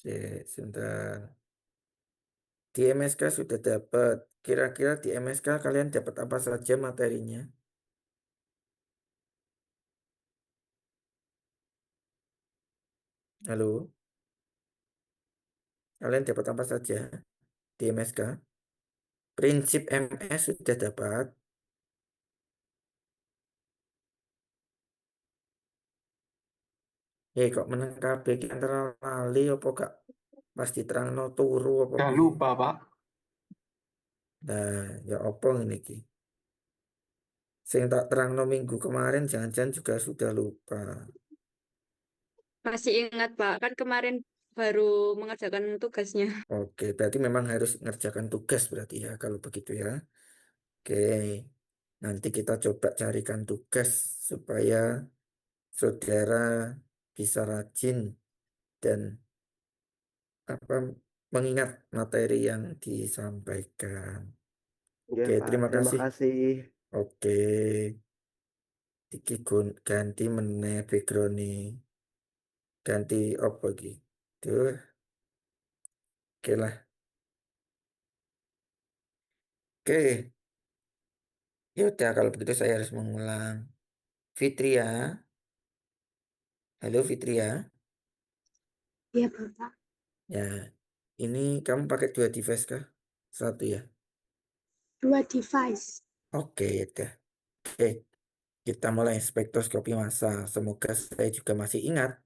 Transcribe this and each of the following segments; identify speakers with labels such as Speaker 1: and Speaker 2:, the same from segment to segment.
Speaker 1: Sebentar. Di MSK sudah dapat. Kira-kira di MSK kalian dapat apa saja materinya? Halo, kalian dapat apa saja di MSK? Prinsip MS sudah dapat. Kok menang kabeh iki antara lali apa gak pasti terangno turu apa
Speaker 2: Udah
Speaker 1: piye?
Speaker 2: lupa, Pak.
Speaker 1: Nah, ya apa ngene iki? Sing tak terangno minggu kemarin jangan-jangan juga sudah lupa.
Speaker 3: Masih ingat, Pak. Kan kemarin baru mengerjakan tugasnya.
Speaker 1: Oke, berarti memang harus ngerjakan tugas berarti ya kalau begitu ya. Oke, nanti kita coba carikan tugas supaya saudara bisa rajin dan apa mengingat materi yang disampaikan.
Speaker 4: Ya,
Speaker 1: Oke,
Speaker 4: Pak.
Speaker 1: terima
Speaker 4: Terima
Speaker 1: kasih.
Speaker 4: kasih.
Speaker 1: Oke, iki ganti meneh background nih. Ganti apa iki? Tuh, oke lah. Oke, ya udah kalau begitu saya harus mengulang. Fitria, halo Fitria.
Speaker 5: Iya, Bapak.
Speaker 1: Ya, ini kamu pakai dua device kah? Satu ya.
Speaker 5: Dua device.
Speaker 1: Oke, ya udah. Oke, kita mulai spektroskopi massa. Semoga saya juga masih ingat.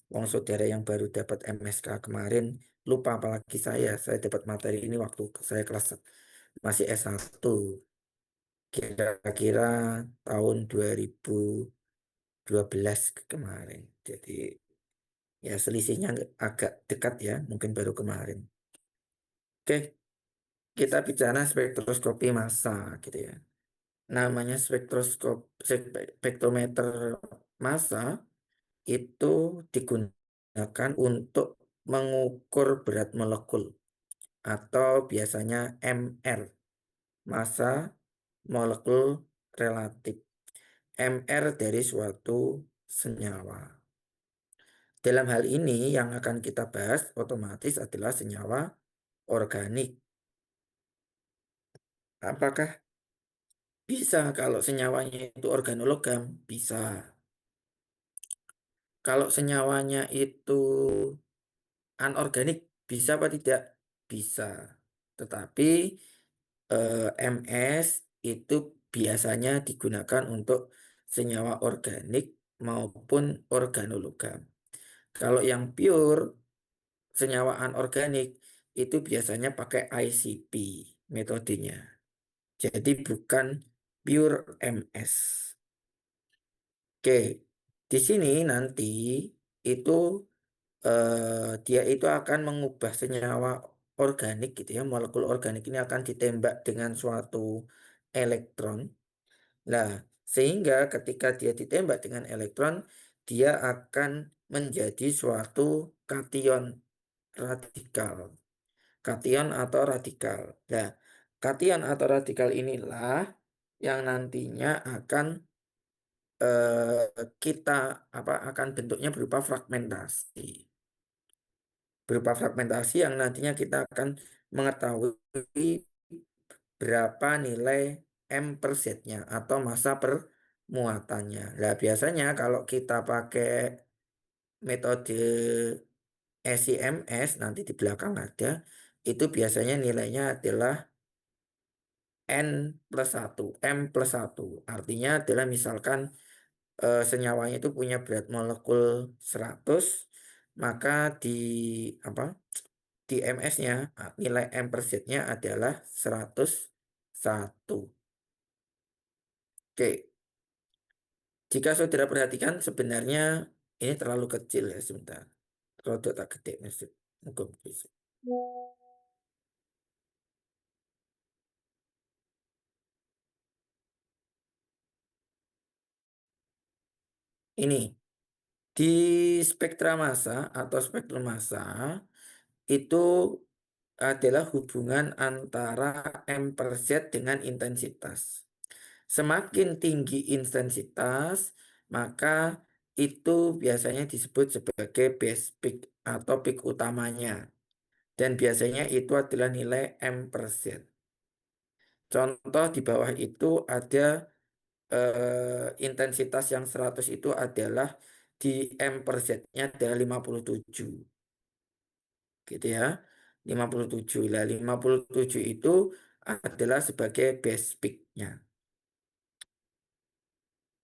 Speaker 1: Wong saudara yang baru dapat MSK kemarin lupa apalagi saya. Saya dapat materi ini waktu saya kelas masih S1. Kira-kira tahun 2012 kemarin. Jadi ya selisihnya agak dekat ya, mungkin baru kemarin. Oke, kita bicara spektroskopi massa gitu ya. Namanya spektrometer massa itu digunakan untuk mengukur berat molekul atau biasanya MR, massa molekul relatif. MR dari suatu senyawa. Dalam hal ini yang akan kita bahas otomatis adalah senyawa organik. Apakah bisa kalau senyawanya itu organologam? Bisa. Kalau senyawanya itu anorganik, bisa apa tidak? Bisa. Tetapi MS itu biasanya digunakan untuk senyawa organik maupun organologam. Kalau yang pure senyawa anorganik itu biasanya pakai ICP metodenya. Jadi bukan pure MS. Oke, di sini nanti itu dia itu akan mengubah senyawa organik gitu ya, molekul organik ini akan ditembak dengan suatu elektron. Nah, sehingga ketika dia ditembak dengan elektron, dia akan menjadi suatu kation radikal. Kation atau radikal. Nah, kation atau radikal inilah yang nantinya akan kita akan bentuknya berupa fragmentasi. Berupa fragmentasi yang nantinya kita akan mengetahui berapa nilai M per Z-nya atau massa per muatannya. Nah, biasanya kalau kita pakai metode SIMS nanti di belakang ada, itu biasanya nilainya adalah N plus 1, M plus 1. Artinya adalah misalkan senyawanya itu punya berat molekul 100, maka apa di MS-nya nilai M per Z-nya adalah 101. Oke, jika saudara perhatikan sebenarnya ini terlalu kecil ya sebentar. Rodok tak gede maksud. Muga bisa. Ini di spektra massa atau spektrum massa itu adalah hubungan antara M per Z dengan intensitas. Semakin tinggi intensitas, maka itu biasanya disebut sebagai base peak atau peak utamanya. Dan biasanya itu adalah nilai M per Z. Contoh di bawah itu ada intensitas yang 100 itu adalah di M per Z-nya adalah 57. Gitu ya. 57. Lah 57 itu adalah sebagai base peak-nya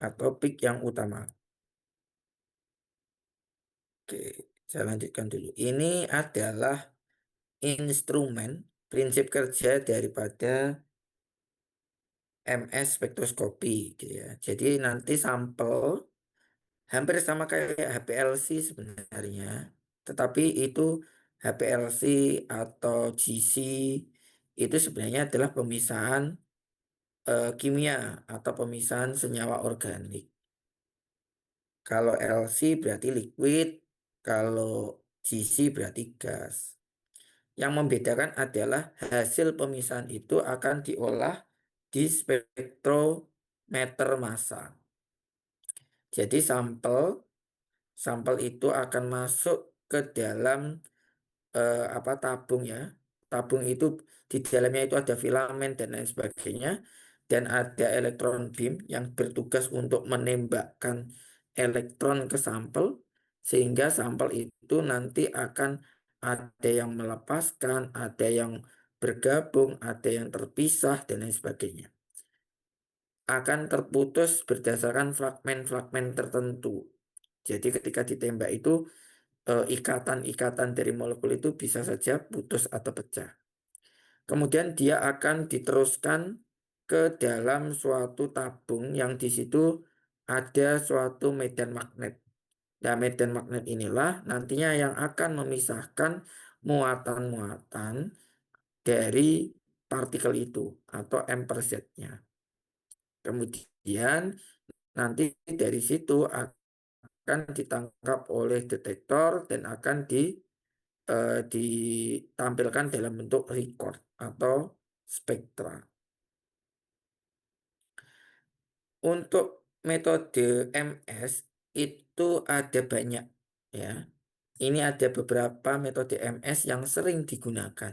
Speaker 1: atau peak yang utama. Oke, saya lanjutkan dulu. Ini adalah instrumen prinsip kerja daripada MS spektroskopi gitu ya. Jadi nanti sampel hampir sama kayak HPLC sebenarnya, tetapi itu HPLC atau GC itu sebenarnya adalah pemisahan kimia atau pemisahan senyawa organik. Kalau LC berarti liquid, kalau GC berarti gas. Yang membedakan adalah hasil pemisahan itu akan diolah di spektrometer massa. Jadi sampel itu akan masuk ke dalam tabung ya. Tabung itu di dalamnya itu ada filamen dan lain sebagainya, dan ada elektron beam yang bertugas untuk menembakkan elektron ke sampel sehingga sampel itu nanti akan ada yang melepaskan, ada yang bergabung, ada yang terpisah dan lain sebagainya. Akan terputus berdasarkan fragmen-fragmen tertentu. Jadi ketika ditembak itu ikatan-ikatan dari molekul itu bisa saja putus atau pecah. Kemudian dia akan diteruskan ke dalam suatu tabung yang di situ ada suatu medan magnet. Nah, medan magnet inilah nantinya yang akan memisahkan muatan-muatan dari partikel itu atau M per Z-nya. Kemudian nanti dari situ akan ditangkap oleh detektor dan akan ditampilkan dalam bentuk record atau spektra. Untuk metode MS itu ada banyak ya. Ini ada beberapa metode MS yang sering digunakan.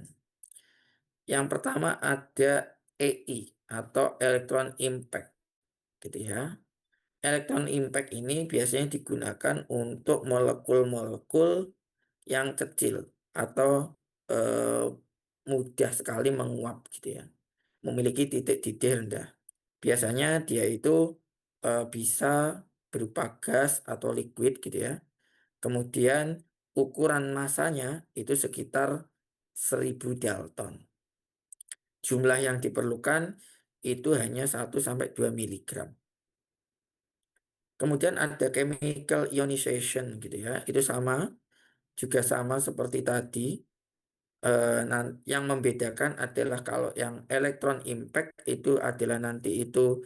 Speaker 1: Yang pertama ada EI atau electron impact gitu ya. Electron impact ini biasanya digunakan untuk molekul-molekul yang kecil atau eh, mudah sekali menguap gitu ya, memiliki titik-titik rendah. Biasanya dia itu bisa berupa gas atau liquid gitu ya. Kemudian ukuran masanya itu sekitar 1000 Dalton. Jumlah yang diperlukan itu hanya 1 sampai 2 miligram. Kemudian ada chemical ionization gitu ya. Itu juga sama seperti tadi. Yang membedakan adalah kalau yang elektron impact itu adalah nanti itu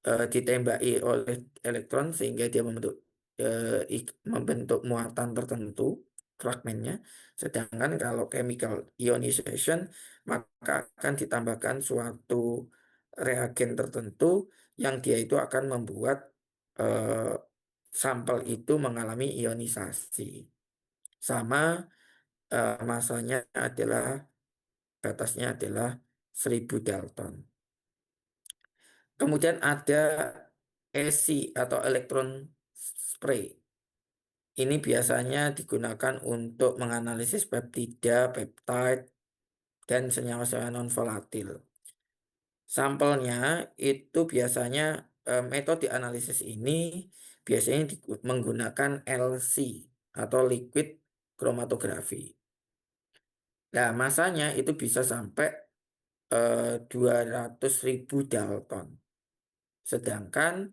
Speaker 1: ditembaki oleh elektron sehingga dia membentuk muatan tertentu fragmennya. Sedangkan kalau chemical ionization maka akan ditambahkan suatu reagen tertentu yang dia itu akan membuat eh, sampel itu mengalami ionisasi. Sama masanya adalah batasnya adalah 1000 Dalton. Kemudian ada ESI atau elektron spray. Ini biasanya digunakan untuk menganalisis peptida, peptide, dan senyawa-senyawa non-volatil. Sampelnya itu biasanya metode analisis ini biasanya menggunakan LC atau liquid chromatografi. Nah, masanya itu bisa sampai 200.000 Dalton. Sedangkan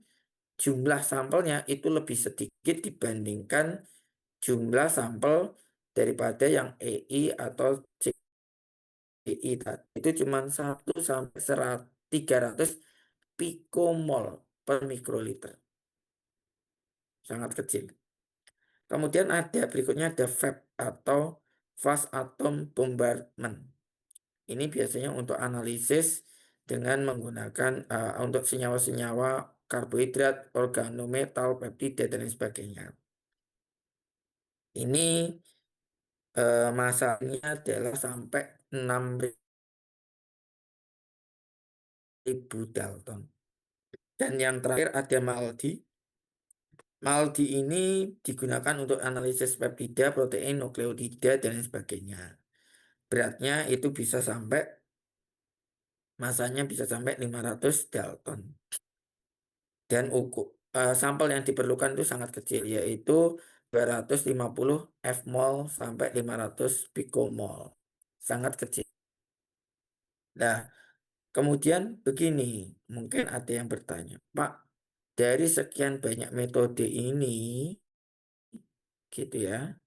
Speaker 1: jumlah sampelnya itu lebih sedikit dibandingkan jumlah sampel daripada yang EI atau CI tadi. Itu cuma 1 sampai 300 pikomol per mikroliter. Sangat kecil. Kemudian berikutnya ada FAB atau Fast Atom Bombardment. Ini biasanya untuk analisis dengan menggunakan untuk senyawa-senyawa karbohidrat, organometal, peptida, dan lain sebagainya. Ini masanya adalah sampai 6.000 Dalton. Dan yang terakhir ada MALDI. MALDI ini digunakan untuk analisis peptida, protein, nukleotida, dan lain sebagainya. Beratnya itu bisa sampai, masanya bisa sampai 500 Dalton. Dan sampel yang diperlukan itu sangat kecil, yaitu 250 f-mol sampai 500 pikomol. Sangat kecil. Nah, kemudian begini, mungkin ada yang bertanya, Pak, dari sekian banyak metode ini, gitu ya,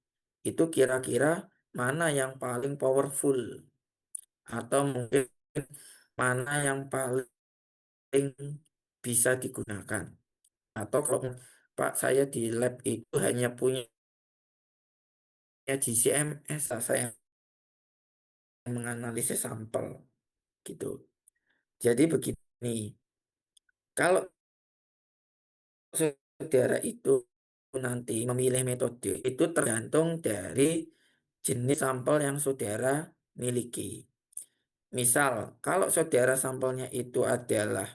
Speaker 1: itu kira-kira mana yang paling powerful? Atau mungkin mana yang paling bisa digunakan? Atau kalau Pak, saya di lab itu hanya punya GCMS, saya yang menganalisis sampel, gitu. Jadi begini, kalau saudara itu nanti memilih metode, itu tergantung dari jenis sampel yang saudara miliki. Misal, kalau saudara sampelnya itu adalah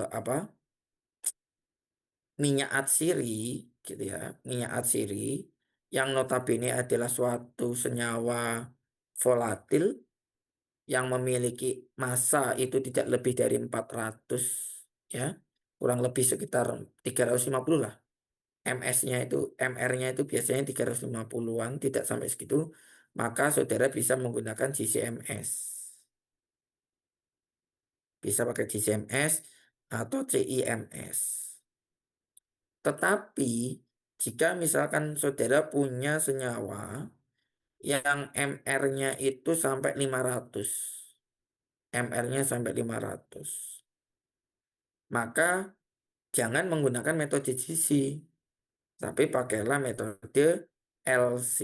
Speaker 1: apa, minyak atsiri, gitu ya, minyak atsiri yang notabene adalah suatu senyawa volatil yang memiliki massa itu tidak lebih dari 400, ya, kurang lebih sekitar 350 lah. MS-nya itu, MR-nya itu biasanya 350-an, tidak sampai segitu, maka saudara bisa menggunakan GCMS. Bisa pakai GCMS atau CIMS. Tetapi jika misalkan saudara punya senyawa yang MR-nya itu sampai 500, MR-nya sampai 500, maka jangan menggunakan metode GC, tapi pakailah metode LC,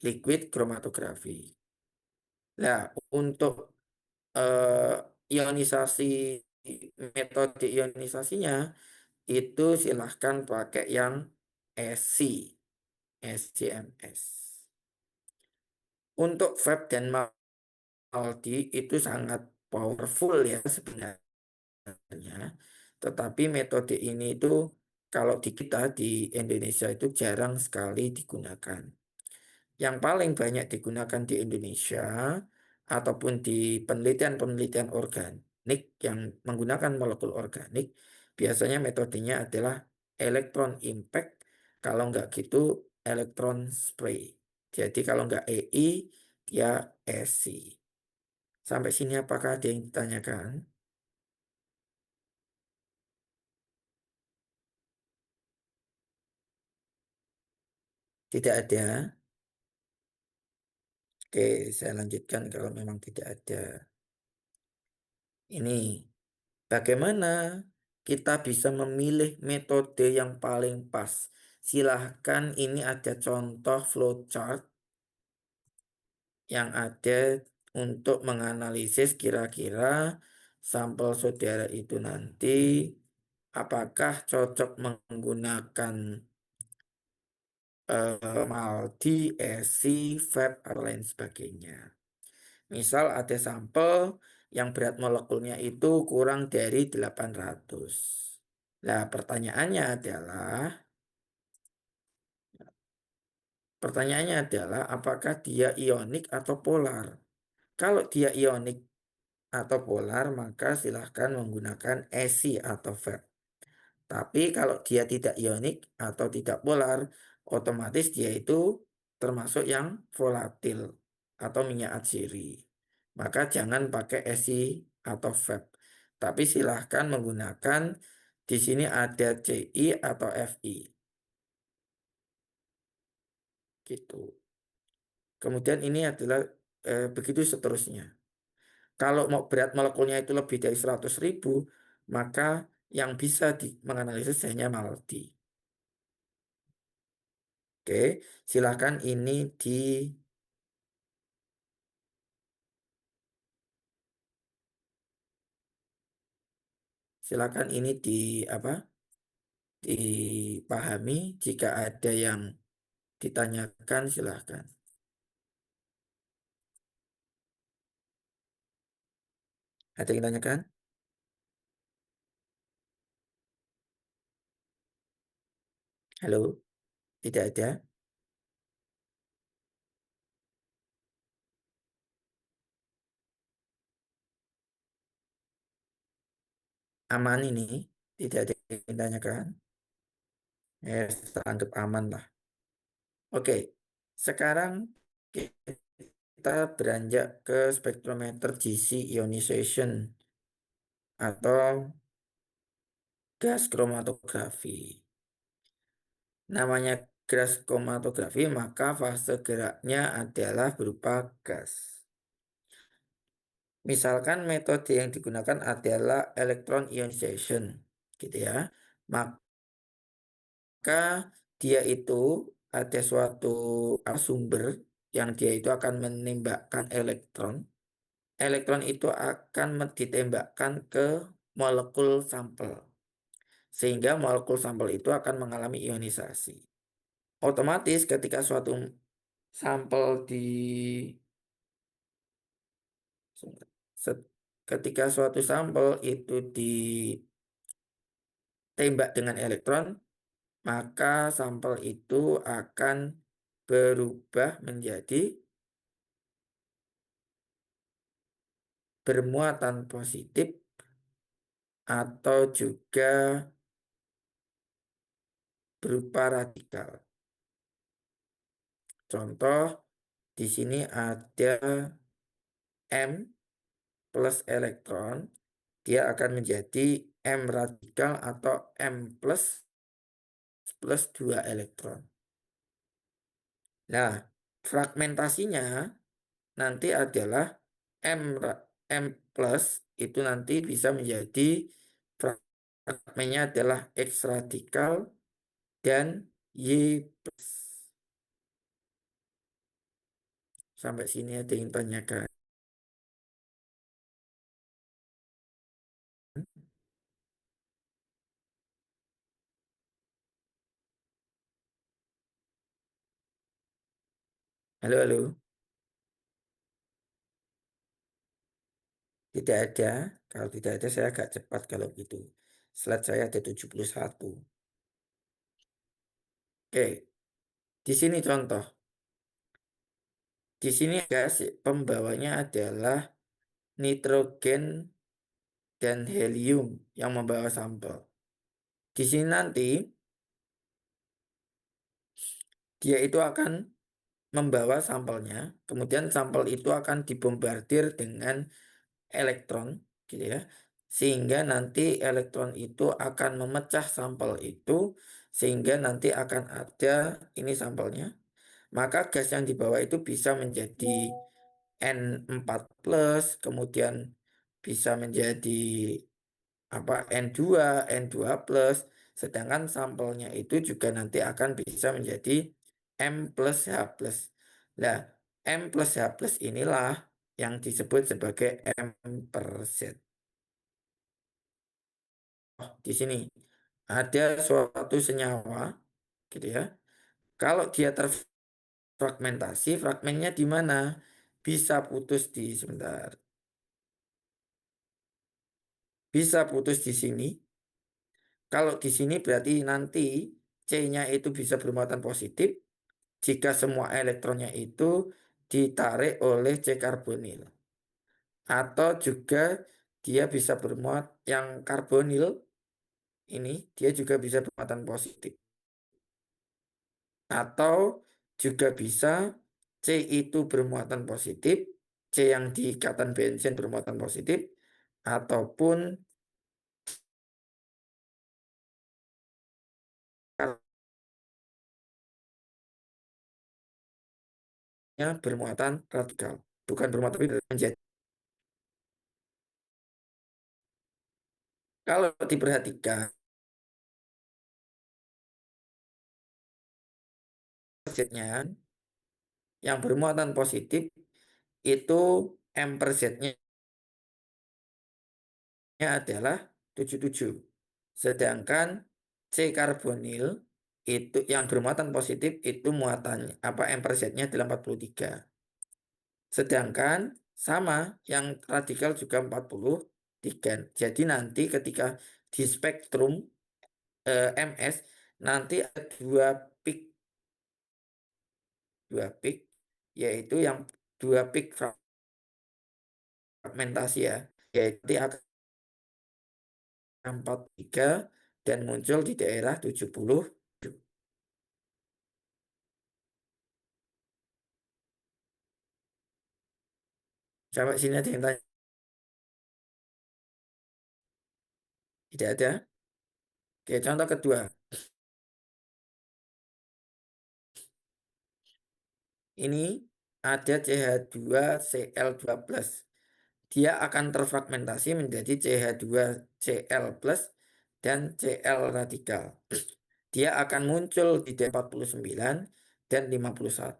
Speaker 1: liquid chromatography. Nah, untuk ionisasi, metode ionisasinya itu silahkan pakai yang SC, SCMS. Untuk vape dan multi itu sangat powerful ya sebenarnya. Tetapi metode ini itu kalau di kita di Indonesia itu jarang sekali digunakan. Yang paling banyak digunakan di Indonesia ataupun di penelitian-penelitian organik yang menggunakan molekul organik, biasanya metodenya adalah elektron impact, kalau nggak gitu elektron spray. Jadi kalau nggak EI, ya ESI. Sampai sini apakah ada yang ditanyakan? Tidak ada. Oke, saya lanjutkan kalau memang tidak ada. Ini bagaimana kita bisa memilih metode yang paling pas? Silahkan, ini ada contoh flowchart yang ada untuk menganalisis kira-kira sampel saudara itu nanti apakah cocok menggunakan Maldi, ESI, VEP, atau lain sebagainya. Misal ada sampel yang berat molekulnya itu kurang dari 800. Nah, pertanyaannya adalah apakah dia ionik atau polar? Kalau dia ionik atau polar, maka silahkan menggunakan ESI atau VEP. Tapi kalau dia tidak ionik atau tidak polar, otomatis dia itu termasuk yang volatil atau minyak atsiri. Maka jangan pakai ESI atau VEP. Tapi silahkan menggunakan, di sini ada CI atau FI. Gitu. Kemudian ini adalah begitu seterusnya. Kalau mau berat molekulnya itu lebih dari 100.000, maka yang bisa menganalisis hanya Maldi. Oke, silakan ini silakan ini apa? Dipahami. Jika ada yang ditanyakan, silakan. Ada yang tanyakan? Halo? Tidak ada? Aman ini? Tidak ada yang tanyakan? Ya, anggap aman lah. Oke, sekarang kita beranjak ke spektrometer GC ionization atau gas kromatografi. Namanya gas kromatografi, maka fase geraknya adalah berupa gas. Misalkan metode yang digunakan adalah electron ionization, gitu ya. Maka dia itu ada suatu sumber yang dia itu akan menembakkan elektron. Elektron itu akan ditembakkan ke molekul sampel. Sehingga molekul sampel itu akan mengalami ionisasi. Otomatis ketika suatu sampel ketika suatu sampel itu ditembak dengan elektron, maka sampel itu akan berubah menjadi bermuatan positif atau juga berupa radikal. Contoh di sini ada M plus elektron, dia akan menjadi M radikal atau M plus 2 elektron. Nah, fragmentasinya nanti adalah M plus itu nanti bisa menjadi fragmennya adalah X radikal dan Y plus. Sampai sini ada yang tanyakan. Halo, halo. Tidak ada. Kalau tidak ada saya agak cepat kalau gitu. Slide saya ada 71. Oke, di sini contoh. Di sini gas pembawanya adalah nitrogen dan helium yang membawa sampel. Di sini nanti dia itu akan membawa sampelnya, kemudian sampel itu akan dibombardir dengan elektron, gitu ya. Sehingga nanti elektron itu akan memecah sampel itu, sehingga nanti akan ada ini sampelnya. Maka gas yang dibawa itu bisa menjadi N4 plus, kemudian bisa menjadi N2, N2 plus, sedangkan sampelnya itu juga nanti akan bisa menjadi M plus H plus. Nah, M plus H plus inilah yang disebut sebagai M per Z. Di sini ada suatu senyawa, gitu ya. Kalau dia terfragmentasi, fragmennya di mana? Bisa putus di sebentar. Bisa putus di sini. Kalau di sini berarti nanti C-nya itu bisa bermuatan positif jika semua elektronnya itu ditarik oleh C karbonil. Atau juga dia bisa bermuat yang karbonil ini dia juga bisa bermuatan positif. Atau juga bisa C itu bermuatan positif, C yang di ikatan bensin bermuatan positif, ataupun bermuatan radikal. Bukan bermuatan tapi menjadi. Kalau diperhatikan, Z-nya yang bermuatan positif itu M per Z-nya adalah 77. Sedangkan C karbonil itu yang bermuatan positif itu muatannya M per Z-nya adalah 43. Sedangkan Sama, yang radikal juga 43. Jadi nanti ketika di spektrum MS, nanti ada dua peak, yaitu yang dua peak fragmentasi ya, yaitu akan 43 dan muncul di daerah 70. Sampai sini ada yang tanya? Tidak ada. Oke, contoh kedua. Ini ada CH2Cl2+. Dia akan terfragmentasi menjadi CH2Cl+ dan Cl radikal. Dia akan muncul di D49 dan 51.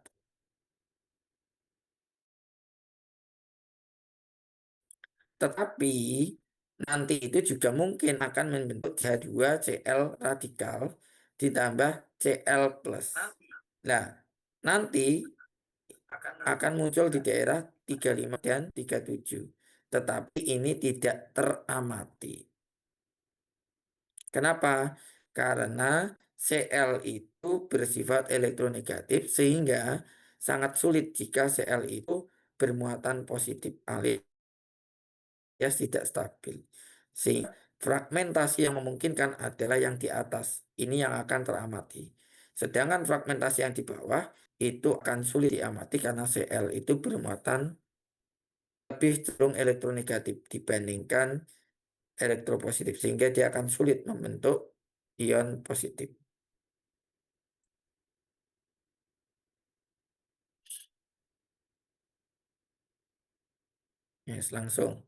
Speaker 1: Tetapi nanti itu juga mungkin akan membentuk CH2Cl radikal ditambah Cl+. Nah, nanti akan muncul di daerah 35 dan 37. Tetapi ini tidak teramati. Kenapa? Karena Cl itu bersifat elektronegatif sehingga sangat sulit jika Cl itu bermuatan positif alias tidak stabil. Sehingga fragmentasi yang memungkinkan adalah yang di atas. Ini yang akan teramati. Sedangkan fragmentasi yang di bawah itu akan sulit diamati karena Cl itu bermuatan lebih cenderung elektronegatif dibandingkan elektropositif sehingga dia akan sulit membentuk ion positif. Yes, langsung.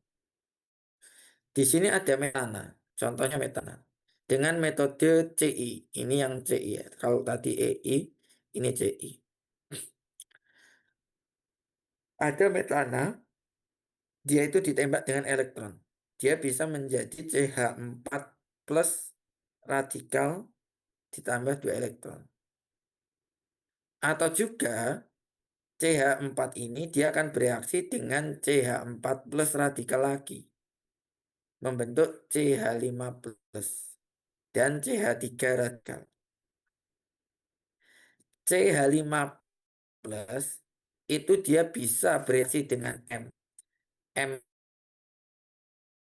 Speaker 1: Di sini ada metana. Contohnya metana. Dengan metode CI. Ini yang CI ya. Kalau tadi EI, ini CI. Ada metana, dia itu ditembak dengan elektron. Dia bisa menjadi CH4 plus radikal ditambah 2 elektron. Atau juga CH4 ini dia akan bereaksi dengan CH4 plus radikal lagi. Membentuk CH5 plus dan CH3 radikal. CH5 plus itu dia bisa bereaksi dengan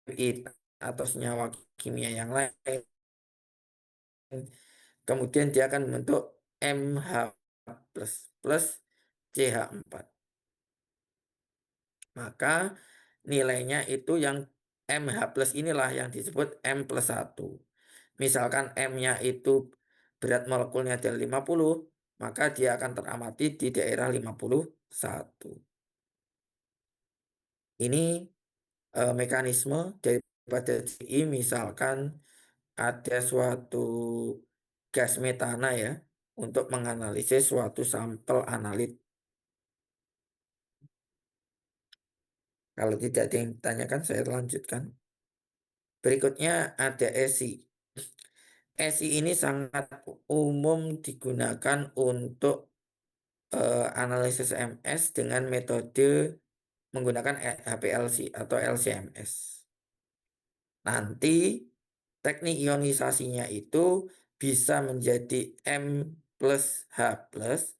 Speaker 1: MI atau senyawa kimia yang lain. Kemudian dia akan membentuk MH plus plus CH4. Maka nilainya itu yang MH plus inilah yang disebut M plus 1. Misalkan M-nya itu berat molekulnya adalah 50, maka dia akan teramati di daerah 51. Ini mekanisme daripada CI, misalkan ada suatu gas metana ya, untuk menganalisis suatu sampel analit. Kalau tidak ada yang ditanyakan, saya lanjutkan. Berikutnya ada ESI. ESI ini sangat umum digunakan untuk analisis MS dengan metode menggunakan HPLC atau LCMS. Nanti teknik ionisasinya itu bisa menjadi M plus H plus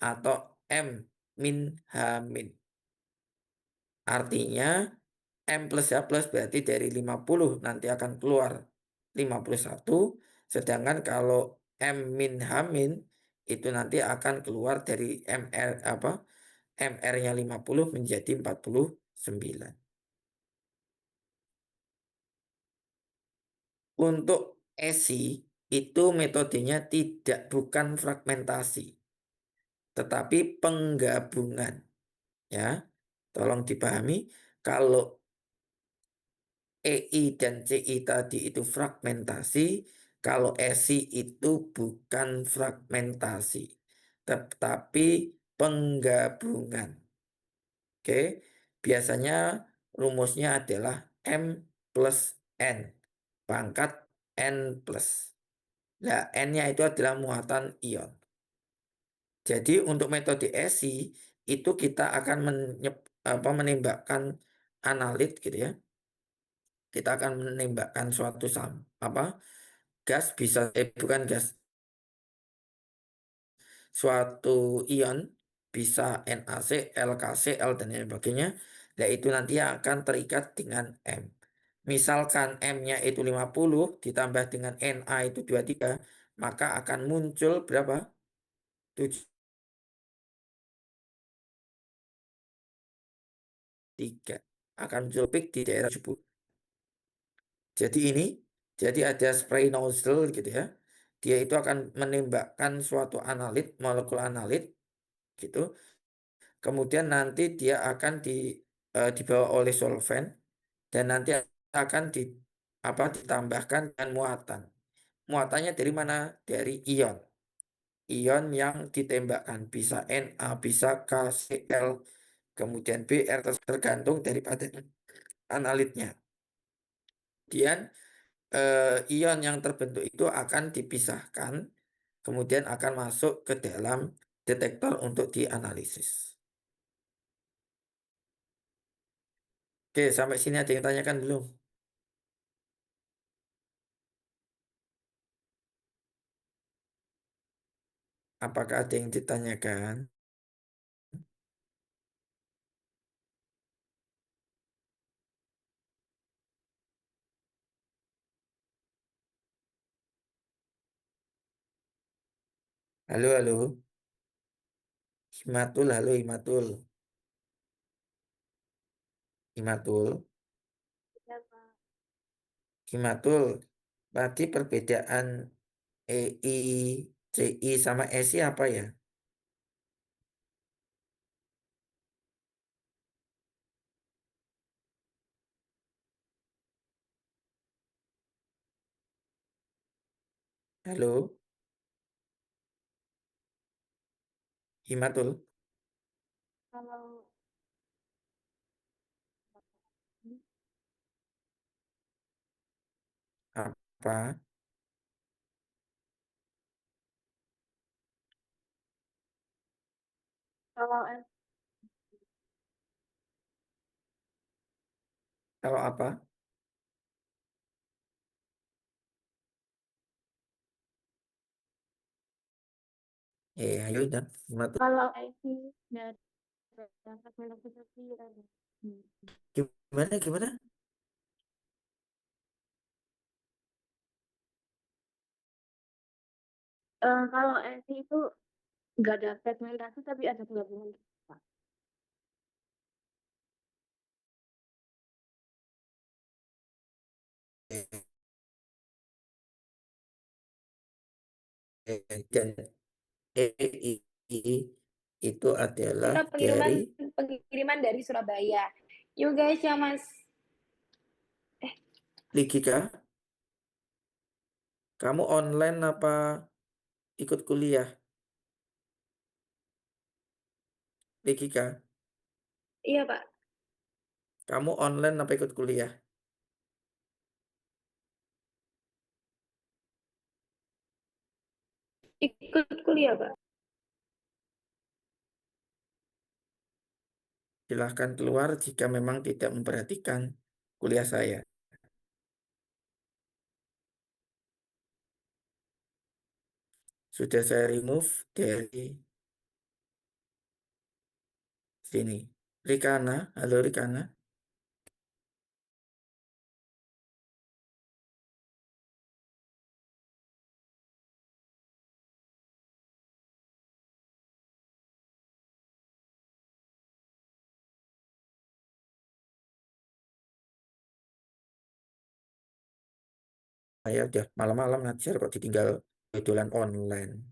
Speaker 1: atau M min H min. Artinya M plus H plus berarti dari 50 nanti akan keluar 51. Sedangkan kalau M min H min itu nanti akan keluar dari MR apa? MR-nya 50 menjadi 49. Untuk ESI itu metodenya bukan fragmentasi, tetapi penggabungan. Ya, tolong dipahami kalau EI dan CI tadi itu fragmentasi, kalau ESI itu bukan fragmentasi, tetapi penggabungan. Oke, biasanya rumusnya adalah M plus N, pangkat N plus. Nah, N-nya itu adalah muatan ion. Jadi untuk metode ESI itu kita akan menembakkan analit gitu ya. Kita akan menembakkan suatu gas bisa bukan gas, suatu ion bisa NaC, LKC, L dan lain sebagainya. Nah, itu nanti akan terikat dengan M. Misalkan M-nya itu 50 ditambah dengan Na itu 23, maka akan muncul berapa? 73. Akan muncul peak di daerah 70. Jadi ada spray nozzle gitu ya. Dia itu akan menembakkan suatu analit, molekul analit gitu. Kemudian nanti dia akan dibawa oleh solvent dan nanti akan ditambahkan dengan muatan. Muatannya dari mana? Dari ion. Ion yang ditembakkan bisa Na, bisa KCl, kemudian Br tergantung daripada analitnya. Kemudian ion yang terbentuk itu akan dipisahkan, kemudian akan masuk ke dalam detektor untuk dianalisis. Oke, sampai sini ada yang tanyakan belum? Apakah ada yang ditanyakan? Halo, halo. Himatul, halo Himatul. Himatul,
Speaker 5: Ya, Pak.
Speaker 1: Himatul. Tadi perbedaan EI, CI sama SI apa ya? Halo, Himatul.
Speaker 5: Kalau
Speaker 1: Apa?
Speaker 5: kalau
Speaker 1: Kalau apa? Ayo dan Himatul.
Speaker 5: kalau IT nggak ada fragmentasi ada.
Speaker 1: Gimana, gimana?
Speaker 5: Kalau IT itu nggak ada fragmentasi tapi ada gabungan. Pak.
Speaker 1: Eh, dan EI itu adalah
Speaker 2: Kita
Speaker 1: dari
Speaker 2: pengiriman dari Surabaya. Yuk guys ya Mas.
Speaker 1: Ligika. Kamu online apa ikut kuliah? Ligika,
Speaker 2: Iya Pak.
Speaker 1: kamu online apa ikut kuliah?
Speaker 2: Ikut kuliah Pak.
Speaker 1: Silahkan keluar jika memang tidak memperhatikan kuliah saya. Sudah saya remove dari sini. Rikana, halo Rikana. Saya udah malam-malam ngajar kok ditinggal dolan online.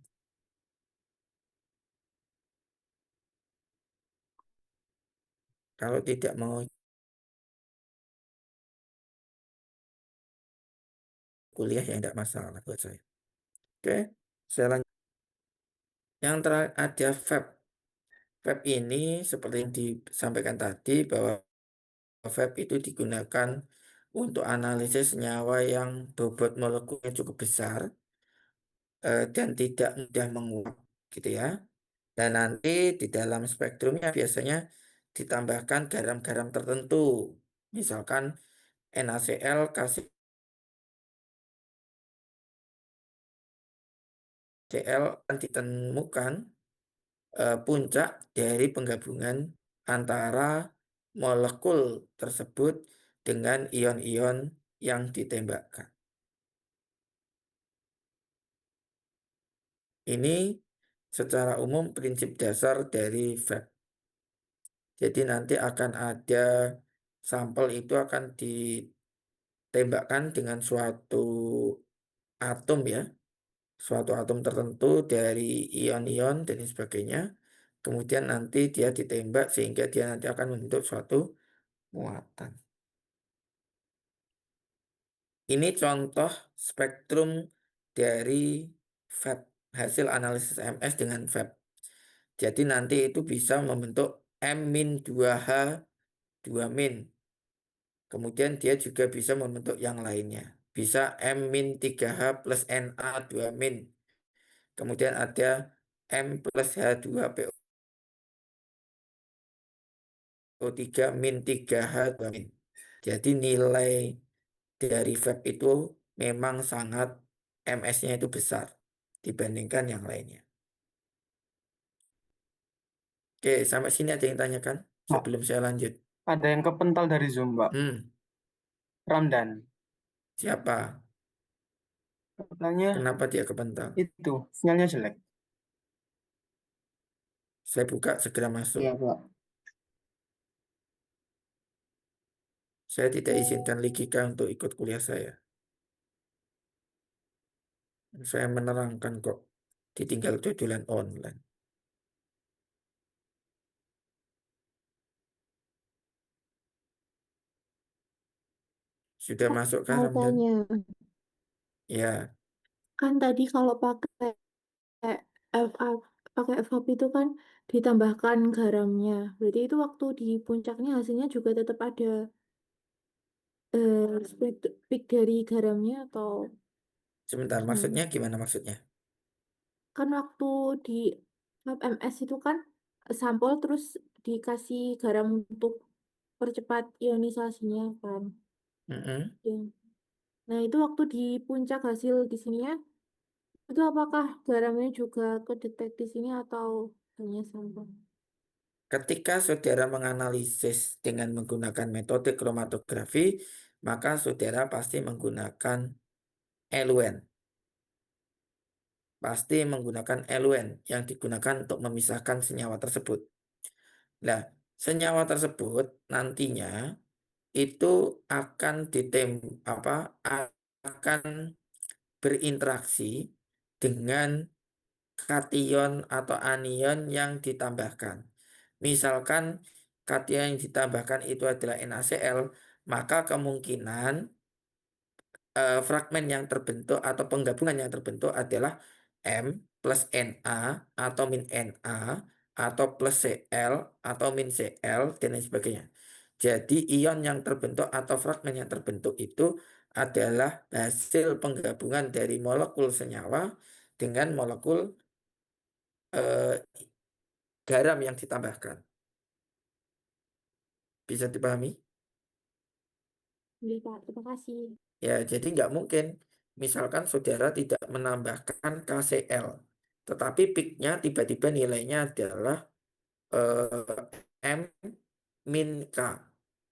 Speaker 1: Kalau tidak mau kuliah ya tidak masalah buat saya. Oke, saya lanjut. Yang terakhir ada VAP. VAP ini seperti yang disampaikan tadi bahwa VAP itu digunakan untuk analisis senyawa yang bobot molekulnya cukup besar dan tidak mudah menguap gitu ya. Dan nanti di dalam spektrumnya biasanya ditambahkan garam-garam tertentu. Misalkan NaCl kasih Cl akan ditemukan puncak dari penggabungan antara molekul tersebut dengan ion-ion yang ditembakkan. Ini secara umum prinsip dasar dari fab. Jadi nanti akan ada sampel itu akan ditembakkan dengan suatu atom ya, suatu atom tertentu dari ion-ion dan sebagainya. Kemudian nanti dia ditembak sehingga dia nanti akan membentuk suatu muatan. Ini contoh spektrum dari fab, hasil analisis MS dengan fab. Jadi nanti itu bisa membentuk M-2H 2-. Kemudian dia juga bisa membentuk yang lainnya. Bisa M-3H plus Na 2-. Kemudian ada M plus H2PO3 -3H 2-. Jadi nilai dari fab itu memang sangat MS-nya itu besar dibandingkan yang lainnya. Oke, sampai sini ada yang tanyakan
Speaker 4: Mbak,
Speaker 1: sebelum saya lanjut.
Speaker 4: ada yang kepental dari Zoom, Mbak. Ramdan.
Speaker 1: Siapa?
Speaker 4: Katanya
Speaker 1: Kenapa dia kepental?
Speaker 4: itu, sinyalnya jelek.
Speaker 1: Saya buka segera masuk.
Speaker 4: Iya, Pak.
Speaker 1: Saya tidak izinkan Ligika untuk ikut kuliah saya. Saya menerangkan kok. Ditinggal dodolan online. Sudah masuk kah,
Speaker 5: Mau
Speaker 1: Ramdan?
Speaker 5: tanya,
Speaker 1: Ya,
Speaker 5: kan tadi kalau pakai FA, pakai FAP itu kan ditambahkan garamnya. Berarti itu waktu di puncaknya hasilnya juga tetap ada peak dari garamnya atau
Speaker 1: sebentar.
Speaker 5: gimana?
Speaker 1: Maksudnya gimana maksudnya?
Speaker 5: Kan waktu di lab MS itu kan sampel terus dikasih garam untuk percepat ionisasinya kan.
Speaker 1: Mm-mm.
Speaker 5: Ya. Nah, itu waktu di puncak hasil di sininya, itu apakah garamnya juga kedetek di sini atau hanya sampel?
Speaker 1: Ketika saudara menganalisis dengan menggunakan metode kromatografi, maka saudara pasti menggunakan eluen. Pasti menggunakan eluen yang digunakan untuk memisahkan senyawa tersebut. Nah, senyawa tersebut nantinya itu akan akan berinteraksi dengan kation atau anion yang ditambahkan. Misalkan kation yang ditambahkan itu adalah NaCl, maka kemungkinan fragmen yang terbentuk atau penggabungan yang terbentuk adalah M plus Na atau min Na atau plus Cl atau min Cl dan lain sebagainya. Jadi ion yang terbentuk atau fragmen yang terbentuk itu adalah hasil penggabungan dari molekul senyawa dengan molekul eh, garam yang ditambahkan. Bisa dipahami?
Speaker 5: Oke, Pak, terima kasih.
Speaker 1: Ya, jadi nggak mungkin. Misalkan saudara tidak menambahkan KCl, tetapi peaknya tiba-tiba nilainya adalah M min K.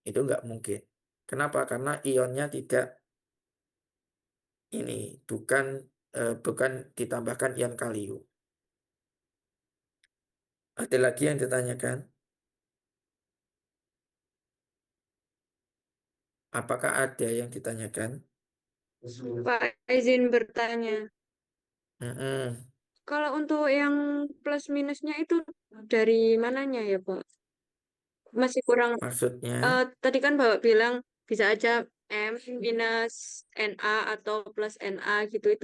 Speaker 1: Itu nggak mungkin. Kenapa? Karena ionnya tidak ini bukan ditambahkan ion kalium. Ada lagi yang ditanyakan? Apakah ada yang ditanyakan?
Speaker 3: Pak, izin bertanya.
Speaker 1: Mm-mm.
Speaker 3: Kalau untuk yang plus minusnya itu dari mananya ya, Pak? Masih kurang.
Speaker 1: Maksudnya,
Speaker 3: Tadi kan Bapak bilang bisa aja M minus Na atau plus Na gitu.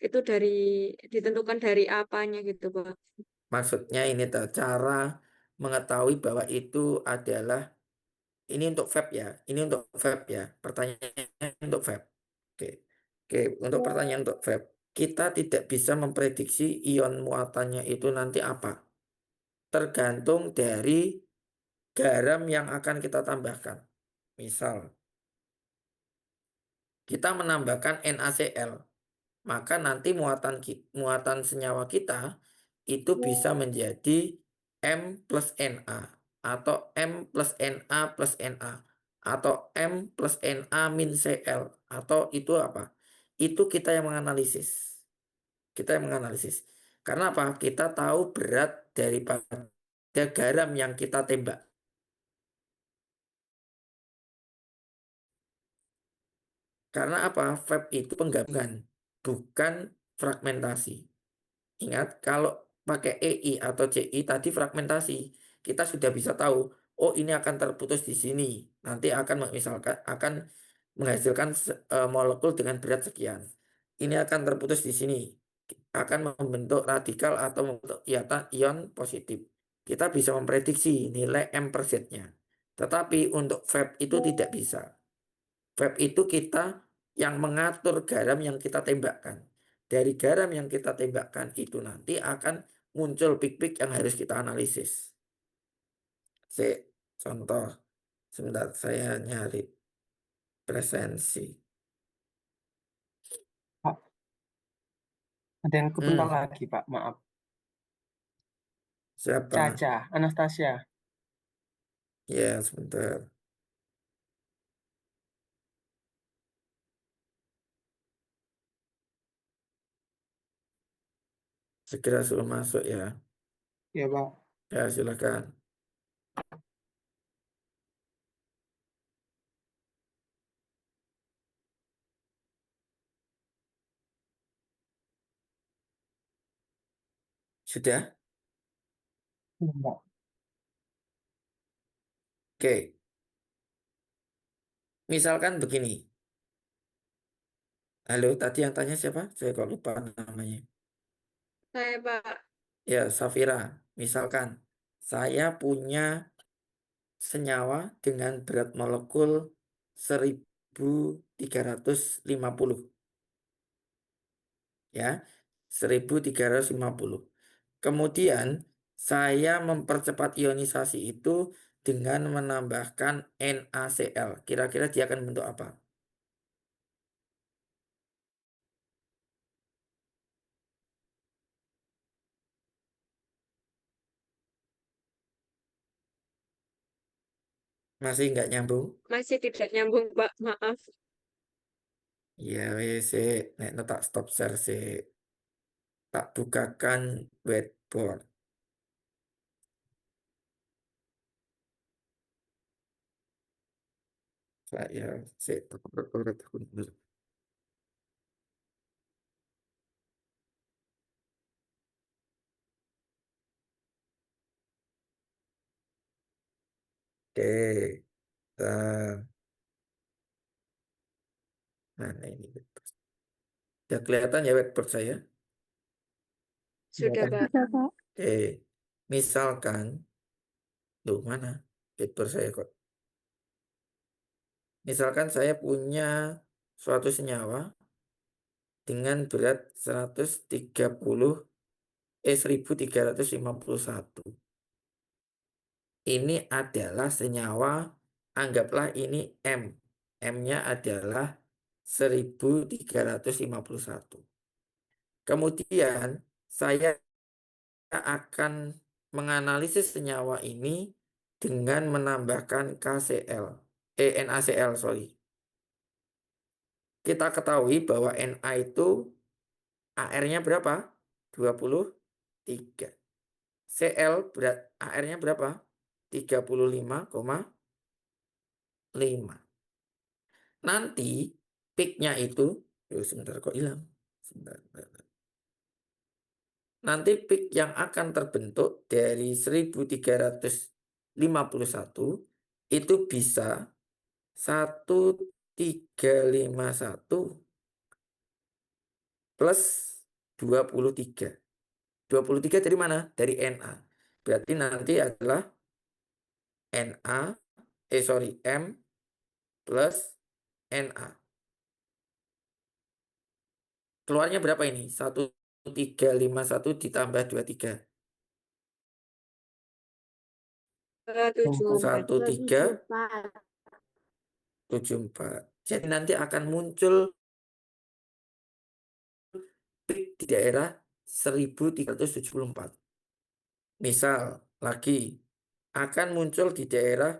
Speaker 3: Itu dari ditentukan dari apanya gitu, Pak?
Speaker 1: maksudnya ini cara mengetahui bahwa itu adalah ini untuk vape ya. Ini untuk vape ya. Pertanyaannya untuk vape. Oke. Oke, untuk pertanyaan untuk vape. Kita tidak bisa memprediksi ion muatannya itu nanti apa. Tergantung dari garam yang akan kita tambahkan. Misal, kita menambahkan NaCl, maka nanti muatan senyawa kita itu bisa menjadi M plus Na, atau M plus Na plus Na, atau M plus Na min Cl, atau itu apa? Itu kita yang menganalisis. Kita yang menganalisis. Karena apa? Kita tahu berat daripada garam yang kita tembak. Karena apa? Fab itu penggabungan, bukan fragmentasi. Ingat, kalau pakai EI atau CI tadi fragmentasi, kita sudah bisa tahu, oh ini akan terputus di sini. Nanti akan misalkan akan menghasilkan molekul dengan berat sekian. Ini akan terputus di sini, akan membentuk radikal atau membentuk ion positif. Kita bisa memprediksi nilai M per Z-nya. Tetapi untuk Fab itu tidak bisa. Fab itu kita yang mengatur garam yang kita tembakkan. Dari garam yang kita tembakkan itu nanti akan muncul pik-pik yang harus kita analisis. Contoh, sebentar saya nyari presensi.
Speaker 4: Pak, ada yang kebental lagi, Pak. Maaf.
Speaker 1: Siapa?
Speaker 4: Caca, Anastasia.
Speaker 1: Ya, sebentar. Segera suruh masuk ya.
Speaker 4: Ya, Pak.
Speaker 1: Ya, silakan. Sudah?
Speaker 4: Ya, Pak.
Speaker 1: Oke. Misalkan begini. Halo, tadi yang tanya siapa? Saya kok lupa namanya.
Speaker 3: Saya, Pak.
Speaker 1: Ya, Safira. Misalkan saya punya senyawa dengan berat molekul 1350, ya, 1350. Kemudian saya mempercepat ionisasi itu dengan menambahkan NaCl. Kira-kira dia akan bentuk apa? Masih nggak nyambung?
Speaker 3: Masih tidak nyambung, Pak. Maaf.
Speaker 1: Ya, wes, nek tak stop share sih. Tak bukakan whiteboard. Saya tak upload dulu. Oke, nah, nah ini whiteboard. Udah kelihatan ya whiteboard saya?
Speaker 3: Sudah, Pak.
Speaker 5: Bisa, Pak.
Speaker 1: Oke, misalkan, loh mana whiteboard saya kok? Misalkan saya punya suatu senyawa dengan berat 1351. Ini adalah senyawa, anggaplah ini M. M-nya adalah 1351. Kemudian saya akan menganalisis senyawa ini dengan menambahkan KCl, NaCl, sorry. Kita ketahui bahwa Na itu AR-nya berapa? 23. Cl berat AR-nya berapa? 35,5. Nanti peaknya itu, sebentar kok hilang. Sebentar. Nanti peak yang akan terbentuk dari 1351 itu bisa 1351 plus 23. 23 dari mana? Dari Na. Berarti nanti adalah Na, M plus Na. Keluarnya berapa ini? 1351 ditambah 23.
Speaker 3: 174.
Speaker 1: 1374.
Speaker 5: 74.
Speaker 1: Jadi nanti akan muncul peak di daerah 1374. Misal lagi akan muncul di daerah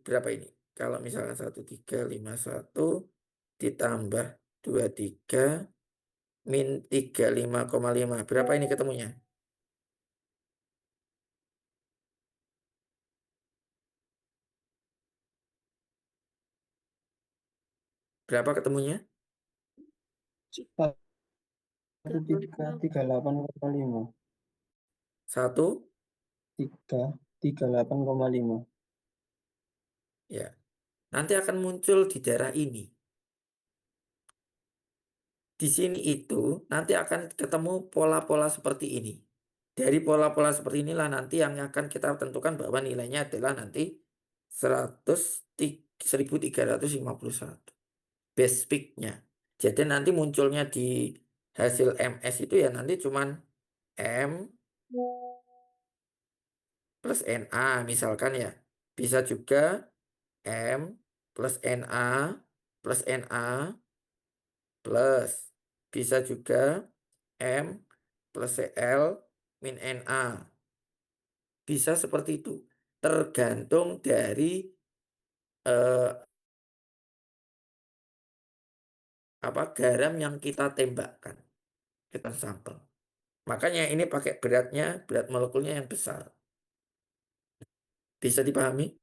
Speaker 1: berapa ini? Kalau misalnya 1351 ditambah 23 min 35,5. Berapa ini ketemunya? Berapa ketemunya?
Speaker 4: 1338,5.
Speaker 1: 1338,5. Ya. Nanti akan muncul di daerah ini. Di sini itu nanti akan ketemu pola-pola seperti ini. Dari pola-pola seperti inilah nanti yang akan kita tentukan bahwa nilainya adalah nanti 1351 base peak-nya. Jadi nanti munculnya di hasil MS itu ya nanti cuman M plus NA misalkan ya. Bisa juga M plus NA plus NA plus bisa juga M plus CL min NA. Bisa seperti itu. Tergantung dari garam yang kita tembakkan. Kita sampel. Makanya ini pakai berat molekulnya yang besar. Bisa dipahami?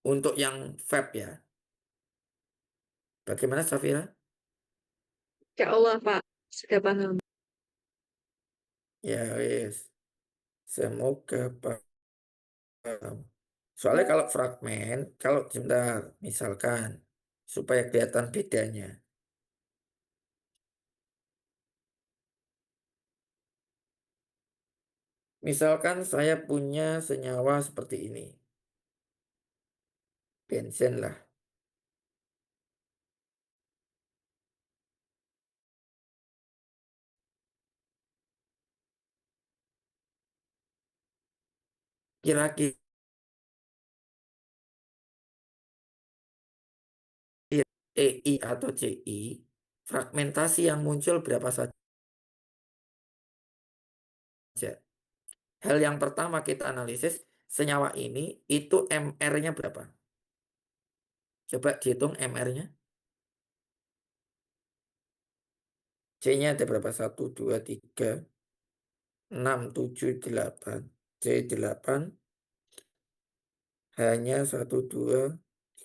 Speaker 1: Untuk yang fab ya. Bagaimana Safira?
Speaker 3: Ya Allah, Pak. Sudah paham.
Speaker 1: Ya wis. Semoga paham. Soalnya kalau fragmen, kalau sebentar, misalkan supaya kelihatan bedanya. Misalkan saya punya senyawa seperti ini. Bensin lah. Kira-kira EI atau CI, fragmentasi yang muncul berapa saja? Hal yang pertama kita analisis, senyawa ini itu MR-nya berapa? Coba dihitung MR-nya. C-nya ada berapa? 1, 2, 3, 6, 7, 8. C8 hanya 1, 2,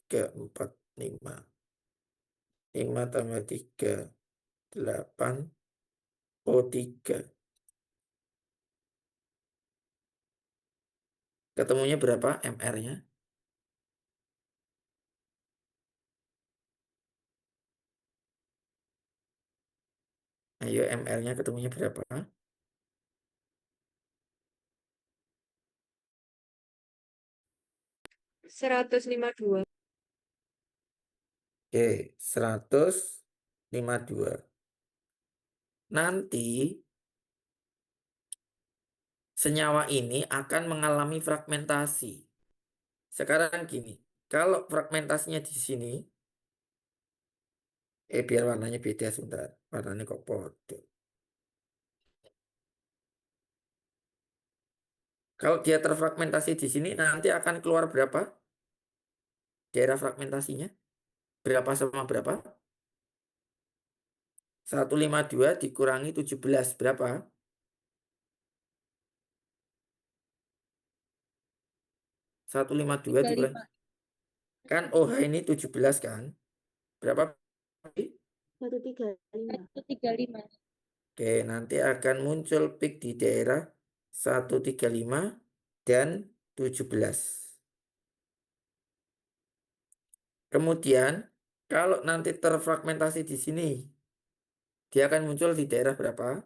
Speaker 1: 3, 4, 5. 5 tambah 3, 8. O3. Ketemunya berapa MR-nya? Ayo MR-nya ketemunya berapa?
Speaker 3: 152.
Speaker 1: Oke, 152. Nanti senyawa ini akan mengalami fragmentasi. Sekarang gini, kalau fragmentasinya di sini, biar warnanya beda sebentar. Warnanya kok podo. Kalau dia terfragmentasi di sini, nanti akan keluar berapa? Daerah fragmentasinya? Berapa sama berapa? 152 dikurangi 17. Berapa? 152 dikurangi.
Speaker 2: 35.
Speaker 1: Kan OH ini 17 kan? Berapa?
Speaker 5: 135.
Speaker 2: 135.
Speaker 1: Oke, nanti akan muncul peak di daerah 135 dan 17. Kemudian, kalau nanti terfragmentasi di sini, dia akan muncul di daerah berapa?